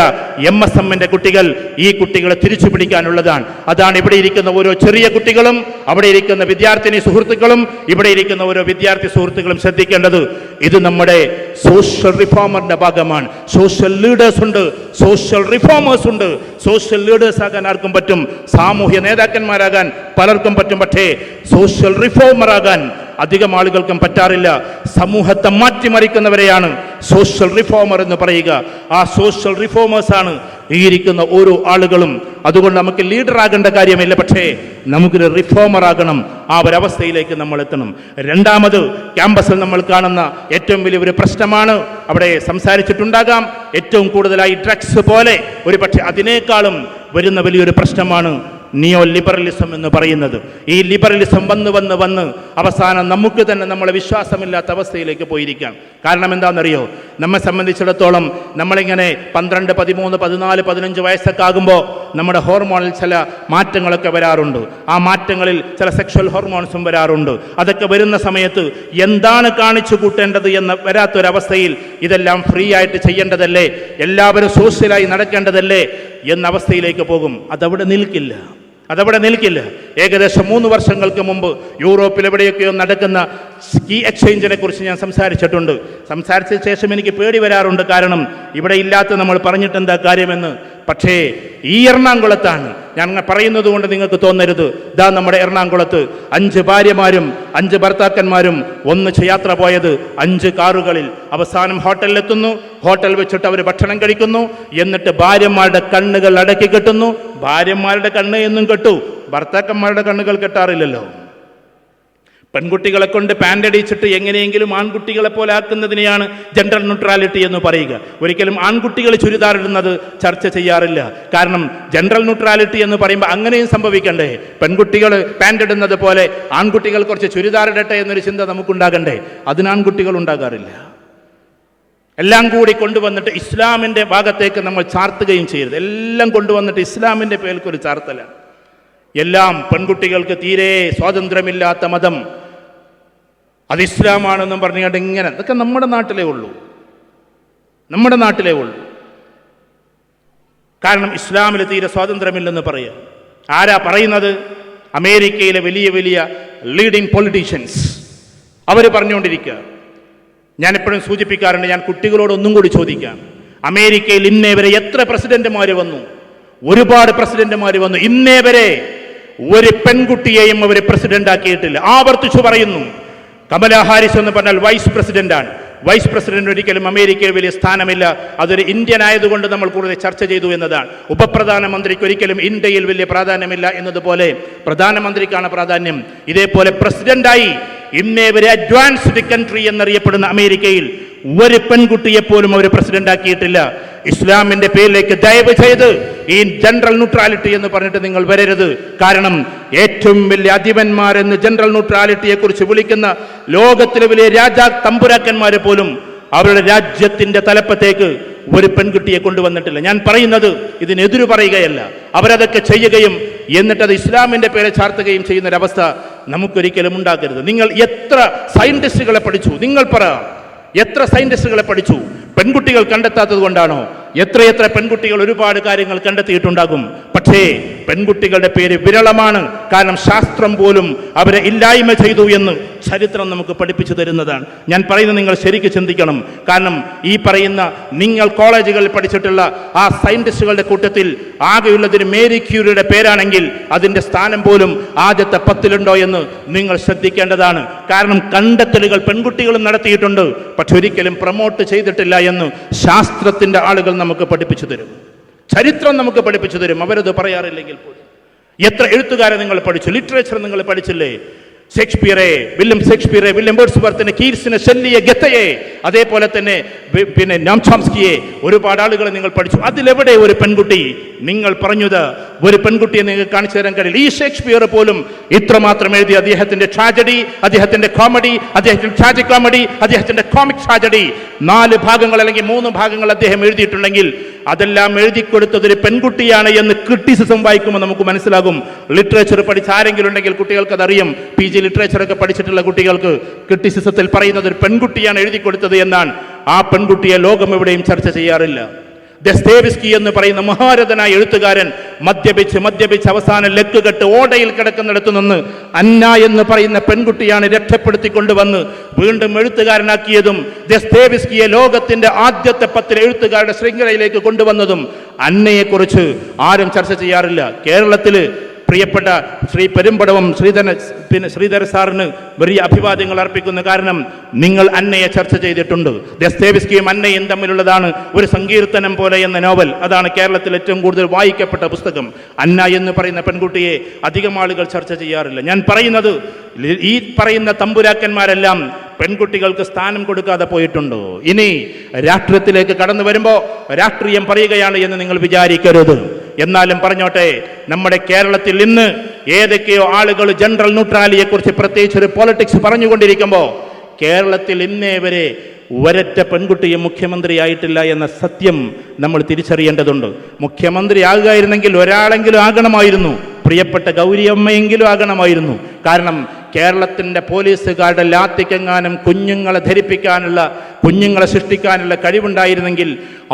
MSMന്റെ കുട്ടികൾ ഈ കുട്ടികളെ തിരിച്ചു പിടിക്കാനുള്ളതാണ്. അതാണ് ഇവിടെ ഇരിക്കുന്ന ഓരോ ചെറിയ കുട്ടികളും, അവിടെ ഇരിക്കുന്ന വിദ്യാർത്ഥിനി സുഹൃത്തുക്കളും, ഇവിടെ ഇരിക്കുന്ന ഓരോ വിദ്യാർത്ഥി സുഹൃത്തുക്കളും ശ്രദ്ധിക്കേണ്ടത്. ഇത് നമ്മുടെ സോഷ്യൽ റിഫോമറിന്റെ ഭാഗമാണ്. സോഷ്യൽ ലീഡേഴ്സ് ഉണ്ട്, സോഷ്യൽ റിഫോമേഴ്സ് ഉണ്ട്. സോഷ്യൽ ലീഡേഴ്സ് ആകാൻ ആർക്കും പറ്റും, സാമൂഹ്യ നേതാക്കന്മാരാകാൻ പലർക്കും പറ്റും. പക്ഷേ സോഷ്യൽ റിഫോമർ ആകാൻ അധികം ആളുകൾക്കും പറ്റാറില്ല. സമൂഹത്തെ മാറ്റിമറിക്കുന്നവരെയാണ് സോഷ്യൽ റിഫോമർ എന്ന് പറയുക. ആ സോഷ്യൽ റിഫോമേഴ്സാണ് ഈ ഇരിക്കുന്ന ഓരോ ആളുകളും. അതുകൊണ്ട് നമുക്ക് ലീഡർ ആകേണ്ട കാര്യമില്ല, പക്ഷേ നമുക്കൊരു റിഫോമർ ആകണം. ആ ഒരവസ്ഥയിലേക്ക് നമ്മൾ എത്തണം. രണ്ടാമത്, ക്യാമ്പസിൽ നമ്മൾ കാണുന്ന ഏറ്റവും വലിയ ഒരു പ്രശ്നമാണ്, അവിടെ സംസാരിച്ചിട്ടുണ്ടാകാം, ഏറ്റവും കൂടുതലായി ഡ്രഗ്സ് പോലെ ഒരു പക്ഷേ അതിനേക്കാളും വരുന്ന വലിയൊരു പ്രശ്നമാണ് നിയോ ലിബറലിസം എന്ന് പറയുന്നത്. ഈ ലിബറലിസം വന്ന് അവസാനം നമുക്ക് തന്നെ നമ്മളെ വിശ്വാസമില്ലാത്ത അവസ്ഥയിലേക്ക് പോയിരിക്കാം. കാരണം എന്താണെന്നറിയോ, നമ്മെ സംബന്ധിച്ചിടത്തോളം നമ്മളിങ്ങനെ 12, 13, 14, 15 വയസ്സൊക്കെ ആകുമ്പോൾ നമ്മുടെ ഹോർമോണിൽ ചില മാറ്റങ്ങളൊക്കെ വരാറുണ്ട്. ആ മാറ്റങ്ങളിൽ ചില സെക്ഷൽ ഹോർമോൺസും വരാറുണ്ട്. അതൊക്കെ വരുന്ന സമയത്ത് എന്താണ് കാണിച്ചു കൂട്ടേണ്ടത് എന്ന് വരാത്തൊരവസ്ഥയിൽ ഇതെല്ലാം ഫ്രീ ആയിട്ട് ചെയ്യേണ്ടതല്ലേ, എല്ലാവരും സോഷ്യലായി നടക്കേണ്ടതല്ലേ എന്ന അവസ്ഥയിലേക്ക് പോകും. അതവിടെ നിൽക്കില്ല. ഏകദേശം 3 വർഷങ്ങൾക്ക് മുമ്പ് യൂറോപ്പിൽ എവിടെയൊക്കെയോ നടക്കുന്ന സ്കീ എക്സ്ചേഞ്ചിനെ കുറിച്ച് ഞാൻ സംസാരിച്ച ശേഷം എനിക്ക് പേടി വരാറുണ്ട്. കാരണം ഇവിടെ ഇല്ലാത്ത നമ്മൾ പറഞ്ഞിട്ട് എന്താ കാര്യമെന്ന്. പക്ഷേ ഈ എറണാകുളത്താണ് ഞാൻ പറയുന്നത് കൊണ്ട് നിങ്ങൾക്ക് തോന്നരുത്. ഇതാ നമ്മുടെ എറണാകുളത്ത് 5 ഭാര്യമാരും 5 ഭർത്താക്കന്മാരും ഒന്നിച്ച് യാത്ര പോയത് 5 കാറുകളിൽ. അവസാനം ഹോട്ടലിലെത്തുന്നു. ഹോട്ടൽ വെച്ചിട്ട് അവർ ഭക്ഷണം കഴിക്കുന്നു. എന്നിട്ട് ഭാര്യമാരുടെ കണ്ണുകൾ അടക്കി കെട്ടുന്നു. ഭാര്യമാരുടെ കണ്ണ് എന്നും കെട്ടു, ഭർത്താക്കന്മാരുടെ കണ്ണുകൾ കെട്ടാറില്ലല്ലോ. പെൺകുട്ടികളെ കൊണ്ട് പാൻ്റ് അടിച്ചിട്ട് എങ്ങനെയെങ്കിലും ആൺകുട്ടികളെ പോലെ ആക്കുന്നതിനെയാണ് ജെൻഡർ ന്യൂട്രാലിറ്റി എന്ന് പറയുക. ഒരിക്കലും ആൺകുട്ടികൾ ചുരിദാറിടുന്നത് ചർച്ച ചെയ്യാറില്ല. കാരണം ജെൻഡർ ന്യൂട്രാലിറ്റി എന്ന് പറയുമ്പോൾ അങ്ങനെയും സംഭവിക്കണ്ടേ? പെൺകുട്ടികൾ പാൻ്റ് ഇടുന്നത് പോലെ ആൺകുട്ടികൾ കുറച്ച് ചുരിദാറിടട്ടെ എന്നൊരു ചിന്ത നമുക്കുണ്ടാകണ്ടേ? അതിന് ആൺകുട്ടികൾ ഉണ്ടാകാറില്ല. എല്ലാം കൂടി കൊണ്ടുവന്നിട്ട് ഇസ്ലാമിൻ്റെ ഭാഗത്തേക്ക് നമ്മൾ ചാർത്തുകയും ചെയ്യരുത്. എല്ലാം കൊണ്ടുവന്നിട്ട് ഇസ്ലാമിൻ്റെ പേർക്കൊരു ചാർത്തലാണ്. എല്ലാം പെൺകുട്ടികൾക്ക് തീരെ സ്വാതന്ത്ര്യമില്ലാത്ത മതം, അത് ഇസ്ലാമാണെന്നും പറഞ്ഞുകൊണ്ട് ഇങ്ങനെ, ഇതൊക്കെ നമ്മുടെ നാട്ടിലേ ഉള്ളൂ. കാരണം ഇസ്ലാമിൽ തീരെ സ്വാതന്ത്ര്യമില്ലെന്ന് പറയുക. ആരാ പറയുന്നത്? അമേരിക്കയിലെ വലിയ വലിയ ലീഡിംഗ് പൊളിറ്റീഷ്യൻസ് അവർ പറഞ്ഞുകൊണ്ടിരിക്കുക. ഞാനെപ്പോഴും സൂചിപ്പിക്കാറുണ്ട്, ഞാൻ കുട്ടികളോട് ഒന്നും കൂടി ചോദിക്കാം. അമേരിക്കയിൽ ഇന്നേ വരെ എത്ര പ്രസിഡന്റുമാർ വന്നു? ഒരുപാട് പ്രസിഡന്റുമാർ വന്നു. ഇന്നേ വരെ ഒരു പെൺകുട്ടിയെയും അവർ പ്രസിഡന്റ് ആക്കിയിട്ടില്ല. ആവർത്തിച്ചു പറയുന്നു. കമലാ ഹാരിസ് എന്ന് പറഞ്ഞാൽ വൈസ് പ്രസിഡന്റാണ്. വൈസ് പ്രസിഡന്റ് ഒരിക്കലും അമേരിക്കയിൽ വലിയ സ്ഥാനമില്ല. അതൊരു ഇന്ത്യൻ ആയതുകൊണ്ട് നമ്മൾ കൂടുതൽ ചർച്ച ചെയ്തു എന്നതാണ്. ഉപപ്രധാനമന്ത്രിക്ക് ഒരിക്കലും ഇന്ത്യയിൽ വലിയ പ്രാധാന്യമില്ല എന്നതുപോലെ പ്രധാനമന്ത്രിക്കാണ് പ്രാധാന്യം. ഇതേപോലെ പ്രസിഡന്റായി ഇന്നേ വരെ അഡ്വാൻസ്ഡ് കൺട്രി എന്നറിയപ്പെടുന്ന അമേരിക്കയിൽ ഒരു പെൺകുട്ടിയെപ്പോലും അവർ പ്രസിഡന്റ് ആക്കിയിട്ടില്ല. ഇസ്ലാമിന്റെ പേരിലേക്ക് ദയവ് ചെയ്ത് ഈ ജനറൽ ന്യൂട്രാലിറ്റി എന്ന് പറഞ്ഞിട്ട് നിങ്ങൾ വരരുത്. കാരണം ഏറ്റവും വലിയ അധിപന്മാരെന്ന് ജനറൽ ന്യൂട്രാലിറ്റിയെ കുറിച്ച് വിളിക്കുന്ന ലോകത്തിലെ വലിയ തമ്പുരാക്കന്മാരെ പോലും അവരുടെ രാജ്യത്തിന്റെ തലപ്പത്തേക്ക് ഒരു പെൺകുട്ടിയെ കൊണ്ടുവന്നിട്ടില്ല. ഞാൻ പറയുന്നത് ഇതിനെതിരു പറയുകയല്ല. അവരതൊക്കെ ചെയ്യുകയും എന്നിട്ടത് ഇസ്ലാമിന്റെ പേരെ ചാർത്തുകയും ചെയ്യുന്നൊരവസ്ഥ നമുക്കൊരിക്കലും ഉണ്ടാക്കരുത്. നിങ്ങൾ എത്ര സയന്റിസ്റ്റുകളെ പഠിച്ചു? നിങ്ങൾ പറ, എത്ര സയന്റിസ്റ്റുകളെ പഠിച്ചു? പെൺകുട്ടികൾ കണ്ടെത്താത്തത് കൊണ്ടാണോ? എത്രയെത്ര പെൺകുട്ടികൾ ഒരുപാട് കാര്യങ്ങൾ കണ്ടെത്തിയിട്ടുണ്ടാകും. പക്ഷേ പെൺകുട്ടികളുടെ പേര് വിരളമാണ്. കാരണം ശാസ്ത്രം പോലും അവരെ ഇല്ലായ്മ ചെയ്തു എന്ന് ചരിത്രം നമുക്ക് പഠിപ്പിച്ചു തരുന്നതാണ്. ഞാൻ പറയുന്നത് നിങ്ങൾ ശരിക്കും ചിന്തിക്കണം. കാരണം ഈ പറയുന്ന നിങ്ങൾ കോളേജുകളിൽ പഠിച്ചിട്ടുള്ള ആ സയന്റിസ്റ്റുകളുടെ കൂട്ടത്തിൽ ആകെയുള്ളതിന് മേരി ക്യൂരിയുടെ പേരാണെങ്കിൽ അതിൻ്റെ സ്ഥാനം പോലും ആദ്യത്തെ 10-ലുണ്ടോ എന്ന് നിങ്ങൾ ശ്രദ്ധിക്കേണ്ടതാണ്. കാരണം കണ്ടെത്തലുകൾ പെൺകുട്ടികളും നടത്തിയിട്ടുണ്ട്, പക്ഷെ ഒരിക്കലും പ്രൊമോട്ട് ചെയ്തിട്ടില്ല എന്ന് ശാസ്ത്രത്തിൻ്റെ ആളുകൾ നമുക്ക് പഠിപ്പിച്ചു തരും, ചരിത്രം നമുക്ക് പഠിപ്പിച്ചു തരും. അവരത് പറയാറില്ലെങ്കിൽ പോലും. എത്ര എഴുത്തുകാരെ നിങ്ങൾ പഠിച്ചു? ലിറ്ററേച്ചർ നിങ്ങൾ പഠിച്ചില്ലേ? വില്യം ഷേക്സ്പിയറെ, വില്യം വേർഡ്സ്വർത്തിനെ, കീറ്റ്സിനെ, ഷെല്ലിയെ, ഗെത്തയെ, അതേപോലെ തന്നെ പിന്നെ നോം ചോംസ്കിയെ, ഒരുപാട് ആളുകളെ നിങ്ങൾ പഠിച്ചു. അതിലെവിടെ ഒരു പെൺകുട്ടി? നിങ്ങൾ പറഞ്ഞത് ഒരു പെൺകുട്ടിയെ നിങ്ങൾക്ക് കാണിച്ചു തരാൻ കഴിയില്ല. ഈ ഷേക്സ്പിയർ പോലും ഇത്രമാത്രം എഴുതി. അദ്ദേഹത്തിന്റെ ട്രാജഡി, അദ്ദേഹത്തിന്റെ കോമഡി, അദ്ദേഹത്തിന്റെ ട്രാജിക് കോമഡി, അദ്ദേഹത്തിന്റെ കോമിക് ട്രാജഡി, 4 ഭാഗങ്ങൾ അല്ലെങ്കിൽ 3 ഭാഗങ്ങൾ അദ്ദേഹം എഴുതിയിട്ടുണ്ടെങ്കിൽ അതെല്ലാം എഴുതി കൊടുത്തത് ഒരു പെൺകുട്ടിയാണ് എന്ന് ക്രിറ്റിസിസം വായിക്കുമ്പോൾ നമുക്ക് മനസ്സിലാകും. ലിറ്ററേച്ചർ പഠിച്ച ആരെങ്കിലും ഉണ്ടെങ്കിൽ കുട്ടികൾക്ക് അതറിയും. PG ലിറ്ററേച്ചറൊക്കെ പഠിച്ചിട്ടുള്ള കുട്ടികൾക്ക് ക്രിറ്റിസിസത്തിൽ പറയുന്നത് ഒരു പെൺകുട്ടിയാണ് എഴുതി കൊടുത്തത് എന്നാണ്. ആ പെൺകുട്ടിയെ ലോകം എവിടെയും ചർച്ച ചെയ്യാറില്ല. ദസ്തേവ്സ്കി എന്ന് പറയുന്ന മഹാരഥനായ എഴുത്തുകാരൻ മദ്യപിച്ച് അവസാനം ലക്കുകെട്ട് ഓടയിൽ കിടക്കുന്നിടത്തു നിന്ന് അന്ന എന്ന് പറയുന്ന പെൺകുട്ടിയാണ് രക്ഷപ്പെടുത്തിക്കൊണ്ടുവന്ന് വീണ്ടും എഴുത്തുകാരനാക്കിയതും ദസ്തേവ്സ്കിയെ ലോകത്തിന്റെ ആദ്യത്തെ 10 എഴുത്തുകാരുടെ ശൃംഖലയിലേക്ക് കൊണ്ടുവന്നതും അന്നയെക്കുറിച്ച് ആരും ചർച്ച ചെയ്യാറില്ല. കേരളത്തിൽ പ്രിയപ്പെട്ട ശ്രീ പെരുമ്പടവം ശ്രീധര സാറിന് വലിയ അഭിവാദ്യങ്ങൾ അർപ്പിക്കുന്ന കാരണം നിങ്ങൾ അന്നയെ ചർച്ച ചെയ്തിട്ടുണ്ട്. ദസ്തേവ്സ്കിയും അന്നയും തമ്മിലുള്ളതാണ് ഒരു സങ്കീർത്തനം പോലെ എന്ന നോവൽ. അതാണ് കേരളത്തിൽ ഏറ്റവും കൂടുതൽ വായിക്കപ്പെട്ട പുസ്തകം. അന്ന എന്ന് പറയുന്ന പെൺകുട്ടിയെ അധികം ആളുകൾ ചർച്ച ചെയ്യാറില്ല. ഞാൻ പറയുന്നത്, ഈ പറയുന്ന തമ്പുരാക്കന്മാരെല്ലാം പെൺകുട്ടികൾക്ക് സ്ഥാനം കൊടുക്കാതെ പോയിട്ടുണ്ടോ? ഇനി രാഷ്ട്രീയത്തിലേക്ക് കടന്നു വരുമ്പോൾ രാഷ്ട്രീയം പറയുകയാണ് എന്ന് നിങ്ങൾ വിചാരിക്കരുത്. എന്നാലും പറഞ്ഞോട്ടെ, നമ്മുടെ കേരളത്തിൽ ഇന്ന് ഏതൊക്കെയോ ആളുകൾ ജനറൽ ന്യൂട്രാലിയെ കുറിച്ച് പ്രത്യേകിച്ച് ഒരു പൊളിറ്റിക്സ് പറഞ്ഞുകൊണ്ടിരിക്കുമ്പോൾ കേരളത്തിൽ ഇന്നേ വരെ ഒരൊറ്റ പെൺകുട്ടിയും മുഖ്യമന്ത്രിയായിട്ടില്ല എന്ന സത്യം നമ്മൾ തിരിച്ചറിയേണ്ടതുണ്ട്. മുഖ്യമന്ത്രി ആകുകയായിരുന്നെങ്കിൽ ഒരാളെങ്കിലും ആകണമായിരുന്നു. പ്രിയപ്പെട്ട ഗൗരിയമ്മയെങ്കിലും ആകണമായിരുന്നു. കാരണം കേരളത്തിൻ്റെ പോലീസുകാരുടെ ലാത്തിക്കെങ്ങാനും കുഞ്ഞുങ്ങളെ സൃഷ്ടിക്കാനുള്ള കഴിവുണ്ടായിരുന്നെങ്കിൽ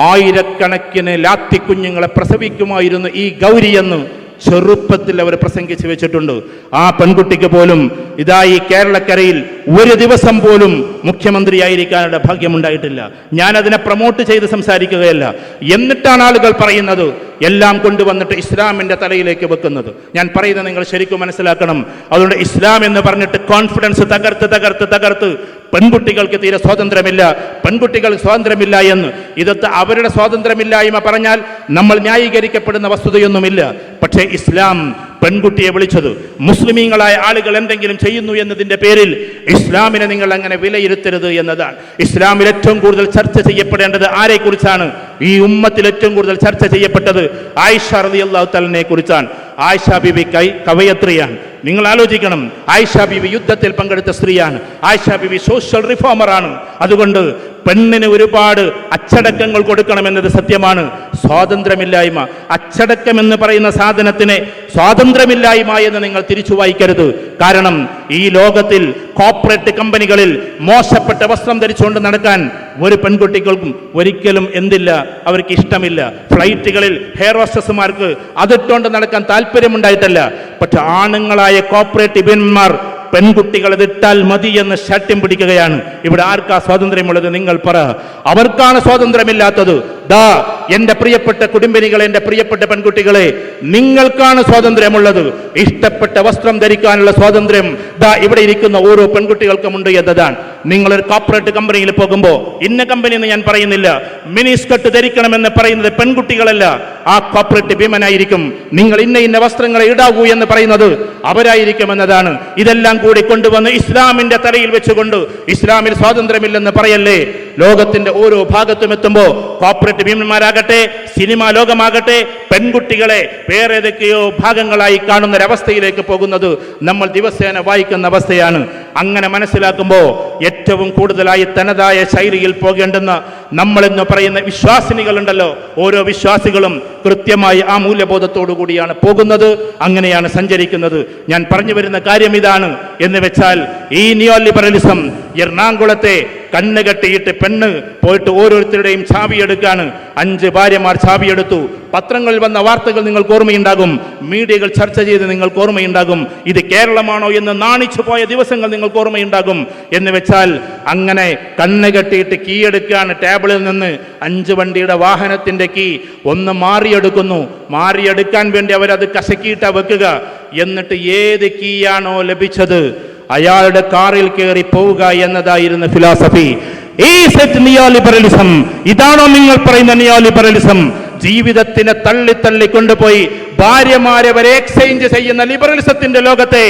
ആയിരക്കണക്കിന് ലാത്തി കുഞ്ഞുങ്ങളെ പ്രസവിക്കുമായിരുന്നു ഈ ഗൗരിയെന്ന് ചെറുപ്പത്തിൽ അവർ പ്രസംഗിച്ചു വെച്ചിട്ടുണ്ട്. ആ പെൺകുട്ടിക്ക് പോലും ഇതാ ഈ കേരളക്കരയിൽ ഒരു ദിവസം പോലും മുഖ്യമന്ത്രിയായിരിക്കാനുള്ള ഭാഗ്യമുണ്ടായിട്ടില്ല. ഞാനതിനെ പ്രൊമോട്ട് ചെയ്ത് സംസാരിക്കുകയല്ല. എന്നിട്ടാണ് ആളുകൾ പറയുന്നത് എല്ലാം കൊണ്ടുവന്നിട്ട് ഇസ്ലാമിൻ്റെ തലയിലേക്ക് വെക്കുന്നത്. ഞാൻ പറയുന്നത് നിങ്ങൾ ശരിക്കും മനസ്സിലാക്കണം. അതുകൊണ്ട് ഇസ്ലാം എന്ന് പറഞ്ഞിട്ട് കോൺഫിഡൻസ് തകർത്ത് പെൺകുട്ടികൾക്ക് തീരെ സ്വാതന്ത്ര്യമില്ല എന്ന് ഇതൊക്കെ അവരുടെ സ്വാതന്ത്ര്യമില്ലായ്മ പറഞ്ഞാൽ നമ്മൾ ന്യായീകരിക്കപ്പെടുന്ന വസ്തുതയൊന്നുമില്ല. പക്ഷേ ഇസ്ലാം പെൺകുട്ടിയെ വിളിച്ചത് മുസ്ലിമീങ്ങളായ ആളുകൾ എന്തെങ്കിലും ചെയ്യുന്നു എന്നതിൻ്റെ പേരിൽ ഇസ്ലാമിനെ നിങ്ങൾ അങ്ങനെ വിലയിരുത്തരുത് എന്നതാണ്. ഇസ്ലാമിൽ ഏറ്റവും കൂടുതൽ ചർച്ച ചെയ്യപ്പെടേണ്ടത് ആരെക്കുറിച്ചാണ്? ഈ ഉമ്മത്തിൽ ഏറ്റവും കൂടുതൽ ചർച്ച ചെയ്യപ്പെട്ടത് ആയിഷ റളിയല്ലാഹു തആലയെ കുറിച്ചാണ്. ആയിഷ ബീബി കവയത്രിയാണ്. നിങ്ങൾ ആലോചിക്കണം, ആയിഷ ബീബി യുദ്ധത്തിൽ പങ്കെടുത്ത സ്ത്രീയാണ്. ആയിഷ ബീബി സോഷ്യൽ റിഫോമറാണ്. അതുകൊണ്ട് പെണ്ണിന് ഒരുപാട് അച്ചടക്കങ്ങൾ കൊടുക്കണമെന്നത് സത്യമാണ്. സ്വാതന്ത്ര്യമില്ലായ്മ, അച്ചടക്കം എന്ന് പറയുന്ന സാധനത്തിനെ സ്വാതന്ത്ര്യമില്ലായ്മ എന്ന് നിങ്ങൾ തിരിച്ചു വായിക്കരുത്. കാരണം ഈ ലോകത്തിൽ കോർപ്പറേറ്റ് കമ്പനികളിൽ മോശപ്പെട്ട വസ്ത്രം ധരിച്ചുകൊണ്ട് നടക്കാൻ ഒരു പെൺകുട്ടികൾക്കും ഒരിക്കലും അവർക്ക് ഇഷ്ടമില്ല. ഫ്ലൈറ്റുകളിൽ ഹെയർ ഹോസ്റ്റസുമാർക്ക് അതിട്ടുകൊണ്ട് നടക്കാൻ താല്പര്യമുണ്ടായിട്ടല്ല. പക്ഷെ ആണുങ്ങളായ കോർപ്പറേറ്റ് പെൺകുട്ടികൾ ഇതിട്ടാൽ മതി എന്ന് ശട്യം പിടിക്കുകയാണ്. ഇവിടെ ആർക്കാ സ്വാതന്ത്ര്യമുള്ളത്? നിങ്ങൾ പറ. അവർക്കാണ് സ്വാതന്ത്ര്യമില്ലാത്തത്. ദാ എന്റെ പ്രിയപ്പെട്ട കുടുംബിനികളെ, എന്റെ പ്രിയപ്പെട്ട പെൺകുട്ടികളെ, നിങ്ങൾക്കാണ് സ്വാതന്ത്ര്യമുള്ളത്. ഇഷ്ടപ്പെട്ട വസ്ത്രം ധരിക്കാനുള്ള സ്വാതന്ത്ര്യം ദാ ഇവിടെ ഇരിക്കുന്ന ഓരോ പെൺകുട്ടികൾക്കും ഉണ്ട് എന്നതാണ്. നിങ്ങളൊരു കോർപ്പറേറ്റ് കമ്പനിയിൽ പോകുമ്പോൾ, ഇന്ന കമ്പനി എന്ന് ഞാൻ പറയുന്നില്ല, മിനി സ്കർട്ട് ധരിക്കണമെന്ന് പറയുന്നത് പെൺകുട്ടികളല്ല, ആ കോർപ്പറേറ്റ് വിമനായിരിക്കും. നിങ്ങൾ ഇന്ന വസ്ത്രങ്ങളെ ഇടാവൂ എന്ന് പറയുന്നത് അവരായിരിക്കും എന്നതാണ്. ഇതെല്ലാം കൂടി കൊണ്ടുവന്ന് ഇസ്ലാമിന്റെ തലയിൽ വെച്ചുകൊണ്ട് ഇസ്ലാമിൽ സ്വാതന്ത്ര്യമില്ലെന്ന് പറയല്ലേ. ലോകത്തിന്റെ ഓരോ ഭാഗത്തും എത്തുമ്പോൾ കോർപ്പറേറ്റ് ഭീമന്മാരാകട്ടെ, സിനിമാ ലോകമാകട്ടെ, പെൺകുട്ടികളെ വേറെ ഏതൊക്കെയോ ഭാഗങ്ങളായി കാണുന്ന ഒരവസ്ഥയിലേക്ക് പോകുന്നത് നമ്മൾ ദിവസേന വായിക്കുന്ന അവസ്ഥയാണ്. അങ്ങനെ മനസ്സിലാക്കുമ്പോൾ ഏറ്റവും കൂടുതലായി തനതായ ശൈലിയിൽ പോകേണ്ടുന്ന നമ്മളെന്ന് പറയുന്ന വിശ്വാസിനികളുണ്ടല്ലോ, ഓരോ വിശ്വാസികളും കൃത്യമായി ആ മൂല്യബോധത്തോടു കൂടിയാണ് പോകുന്നത്, അങ്ങനെയാണ് സഞ്ചരിക്കുന്നത്. ഞാൻ പറഞ്ഞു വരുന്ന കാര്യം ഇതാണ് എന്ന് വെച്ചാൽ, ഈ നിയോ ലിബറലിസം എറണാകുളത്തെ കണ്ണുകെട്ടിയിട്ട് പെണ്ണ് പോയിട്ട് ഓരോരുത്തരുടെയും ചാവിയെടുക്കാണ്. 5 ഭാര്യമാർ ചാവിയെടുത്തു. പത്രങ്ങളിൽ വന്ന വാർത്തകൾ നിങ്ങൾക്ക് ഓർമ്മയുണ്ടാകും, മീഡിയകൾ ചർച്ച ചെയ്ത് നിങ്ങൾക്ക് ഓർമ്മയുണ്ടാകും. ഇത് കേരളമാണോ എന്ന് നാണിച്ചു പോയ ദിവസങ്ങൾ നിങ്ങൾക്ക് ഓർമ്മയുണ്ടാകും. എന്ന് വെച്ചാൽ അങ്ങനെ കണ്ണുകെട്ടിയിട്ട് കീ എടുക്കുകയാണ്. ടേബിളിൽ നിന്ന് 5 വണ്ടിയുടെ വാഹനത്തിന്റെ കീ ഒന്ന് മാറിയെടുക്കാൻ വേണ്ടി അവരത് കശക്കിയിട്ടാ വെക്കുക. എന്നിട്ട് ഏത് കീയാണോ ലഭിച്ചത് അയാളുടെ കാറിൽ കയറി പോവുക എന്നതായിരുന്നു ഫിലോസഫി. ഇതാണോ നിങ്ങൾ പറയുന്ന നിയോ ലിബറലിസം? ജീവിതത്തിനെ തള്ളി കൊണ്ടുപോയി ഭാര്യമാരെ വരെ എക്സ്ചേഞ്ച് ചെയ്യുന്ന ലിബറലിസത്തിന്റെ ലോകത്തെ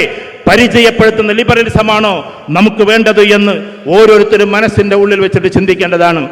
പരിചയപ്പെടുത്തുന്ന ലിബറലിസമാണോ നമുക്ക് വേണ്ടത് എന്ന് ഓരോരുത്തരും മനസ്സിന്റെ ഉള്ളിൽ വെച്ചിട്ട് ചിന്തിക്കേണ്ടതാണ്.